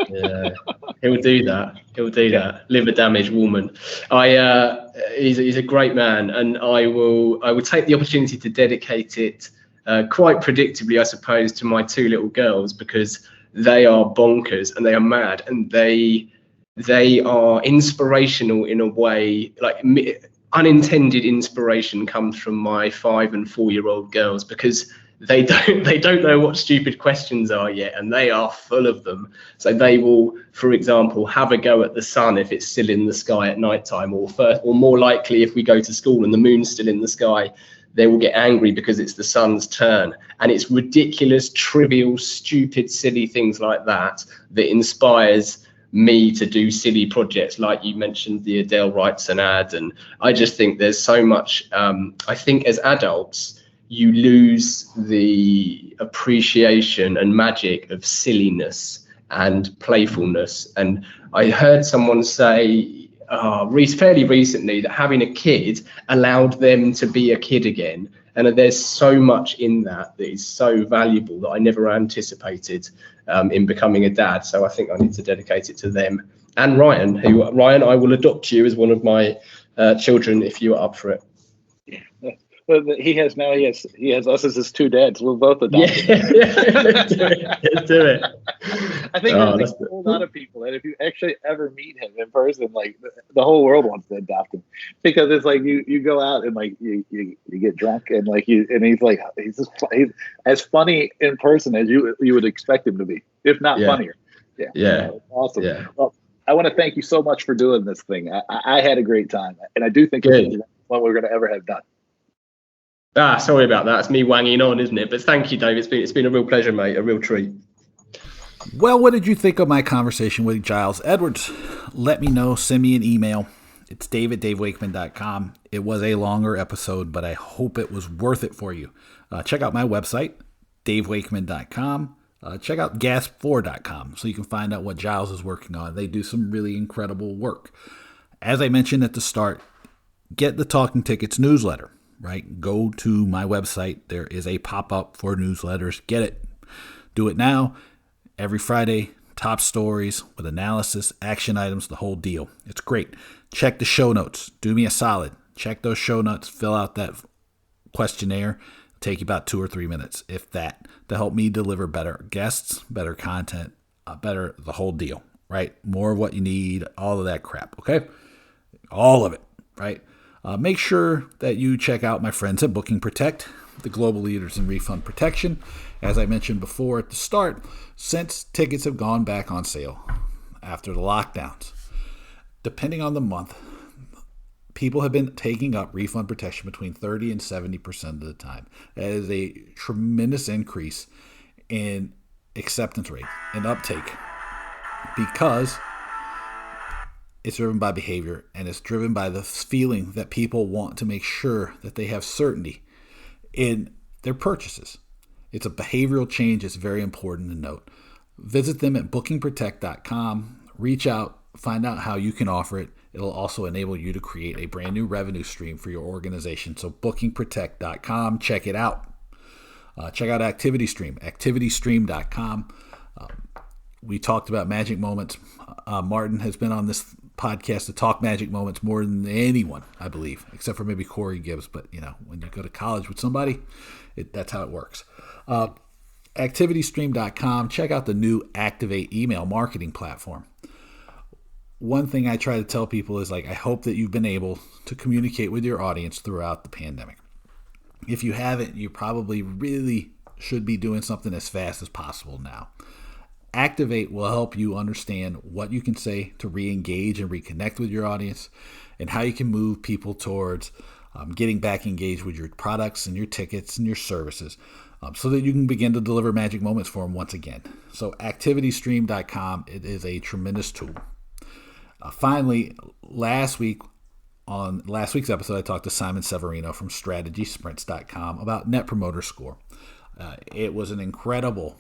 Yeah, he'll do that. Liver damage woman. He's a great man, and I will take the opportunity to dedicate it quite predictably, I suppose, to my two little girls, because they are bonkers and they are mad, and they are inspirational in a way, like unintended inspiration comes from my 5 and 4-year-old girls, because they don't know what stupid questions are yet, and they are full of them. So they will, for example, have a go at the sun if it's still in the sky at nighttime, or more likely if we go to school and the moon's still in the sky, they will get angry because it's the sun's turn. And it's ridiculous, trivial, stupid, silly things like that inspires me to do silly projects, like you mentioned the Adele Wrightson ad. And I just think there's so much, I think as adults, you lose the appreciation and magic of silliness and playfulness. And I heard someone say fairly recently that having a kid allowed them to be a kid again. And there's so much in that is so valuable that I never anticipated in becoming a dad. So I think I need to dedicate it to them. And Ryan, I will adopt you as one of my children if you are up for it. Yeah. But he has us as his two dads. We'll both adopt him. Let's do it. I think there's a whole lot of people that if you actually ever meet him in person, like the whole world wants to adopt him, because it's like you go out and like you get drunk and like he's as funny in person as you would expect him to be, if not funnier. Yeah. Awesome. Yeah. Well, I want to thank you so much for doing this thing. I had a great time, and I do think it's one we're going to ever have done. Sorry about that. It's me wanging on, isn't it? But thank you, Dave. It's been a real pleasure, mate. A real treat. Well, what did you think of my conversation with Giles Edwards? Let me know. Send me an email. It's dave@davewakeman.com. It was a longer episode, but I hope it was worth it for you. Check out my website, davewakeman.com. Check out gasp4.com so you can find out what Giles is working on. They do some really incredible work. As I mentioned at the start, get the Talking Tickets newsletter. Right? Go to my website. There is a pop-up for newsletters. Get it. Do it now. Every Friday, top stories with analysis, action items, the whole deal. It's great. Check the show notes. Do me a solid. Check those show notes. Fill out that questionnaire. It'll take you about 2 or 3 minutes, if that, to help me deliver better guests, better content, better the whole deal. Right? More of what you need, all of that crap. Okay? All of it. Right? Make sure that you check out my friends at Booking Protect, the global leaders in refund protection. As I mentioned before at the start, since tickets have gone back on sale after the lockdowns, depending on the month, people have been taking up refund protection between 30 and 70% of the time. That is a tremendous increase in acceptance rate and uptake, because it's driven by behavior, and it's driven by the feeling that people want to make sure that they have certainty in their purchases. It's a behavioral change. It's very important to note. Visit them at bookingprotect.com. Reach out, find out how you can offer it. It'll also enable you to create a brand new revenue stream for your organization. So bookingprotect.com, check it out. Check out ActivityStream, activitystream.com. We talked about magic moments. Martin has been on this podcast to talk magic moments more than anyone, I believe, except for maybe Corey Gibbs. But, when you go to college with somebody, that's how it works. ActivityStream.com. Check out the new Activate email marketing platform. One thing I try to tell people is, I hope that you've been able to communicate with your audience throughout the pandemic. If you haven't, you probably really should be doing something as fast as possible now. Activate will help you understand what you can say to re-engage and reconnect with your audience, and how you can move people towards getting back engaged with your products and your tickets and your services so that you can begin to deliver magic moments for them once again. So activitystream.com, it is a tremendous tool. Finally, on last week's episode, I talked to Simon Severino from strategysprints.com about Net Promoter Score. It was an incredible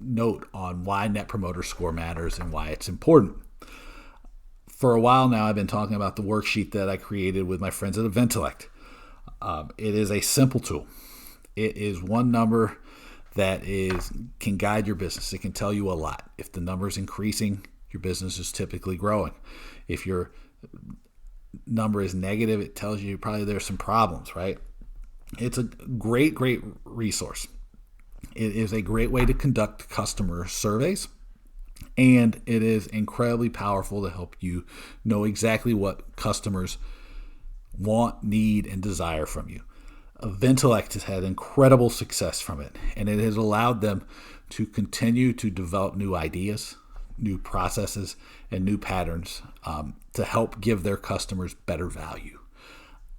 note on why Net Promoter Score matters and why it's important. For a while now, I've been talking about the worksheet that I created with my friends at Eventellect. It is a simple tool. It is one number that can guide your business. It can tell you a lot. If the number is increasing, your business is typically growing. If your number is negative, it tells you probably there's some problems, right? It's a great resource. It is a great way to conduct customer surveys, and it is incredibly powerful to help you know exactly what customers want, need, and desire from you. Eventellect has had incredible success from it, and it has allowed them to continue to develop new ideas, new processes, and new patterns to help give their customers better value.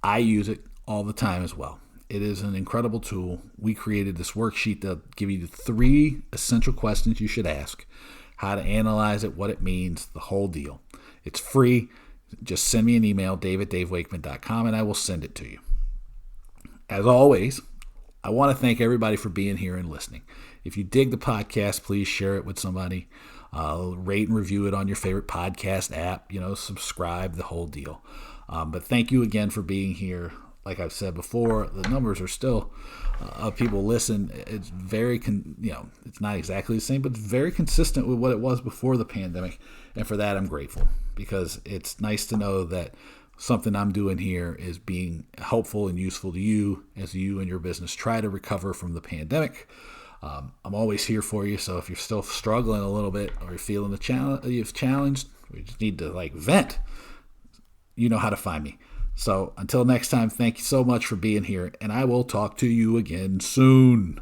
I use it all the time as well. It is an incredible tool. We created this worksheet that'll give you the 3 essential questions you should ask, how to analyze it, what it means, the whole deal. It's free. Just send me an email, dave@davewakeman.com, and I will send it to you. As always, I want to thank everybody for being here and listening. If you dig the podcast, please share it with somebody. Rate and review it on your favorite podcast app. Subscribe, the whole deal. But thank you again for being here. Like I've said before, the numbers are still of people listen. It's very, it's not exactly the same, but it's very consistent with what it was before the pandemic. And for that, I'm grateful, because it's nice to know that something I'm doing here is being helpful and useful to you as you and your business try to recover from the pandemic. I'm always here for you. So if you're still struggling a little bit, or you're feeling you've challenged, or you just need to vent, you know how to find me. So until next time, thank you so much for being here, and I will talk to you again soon.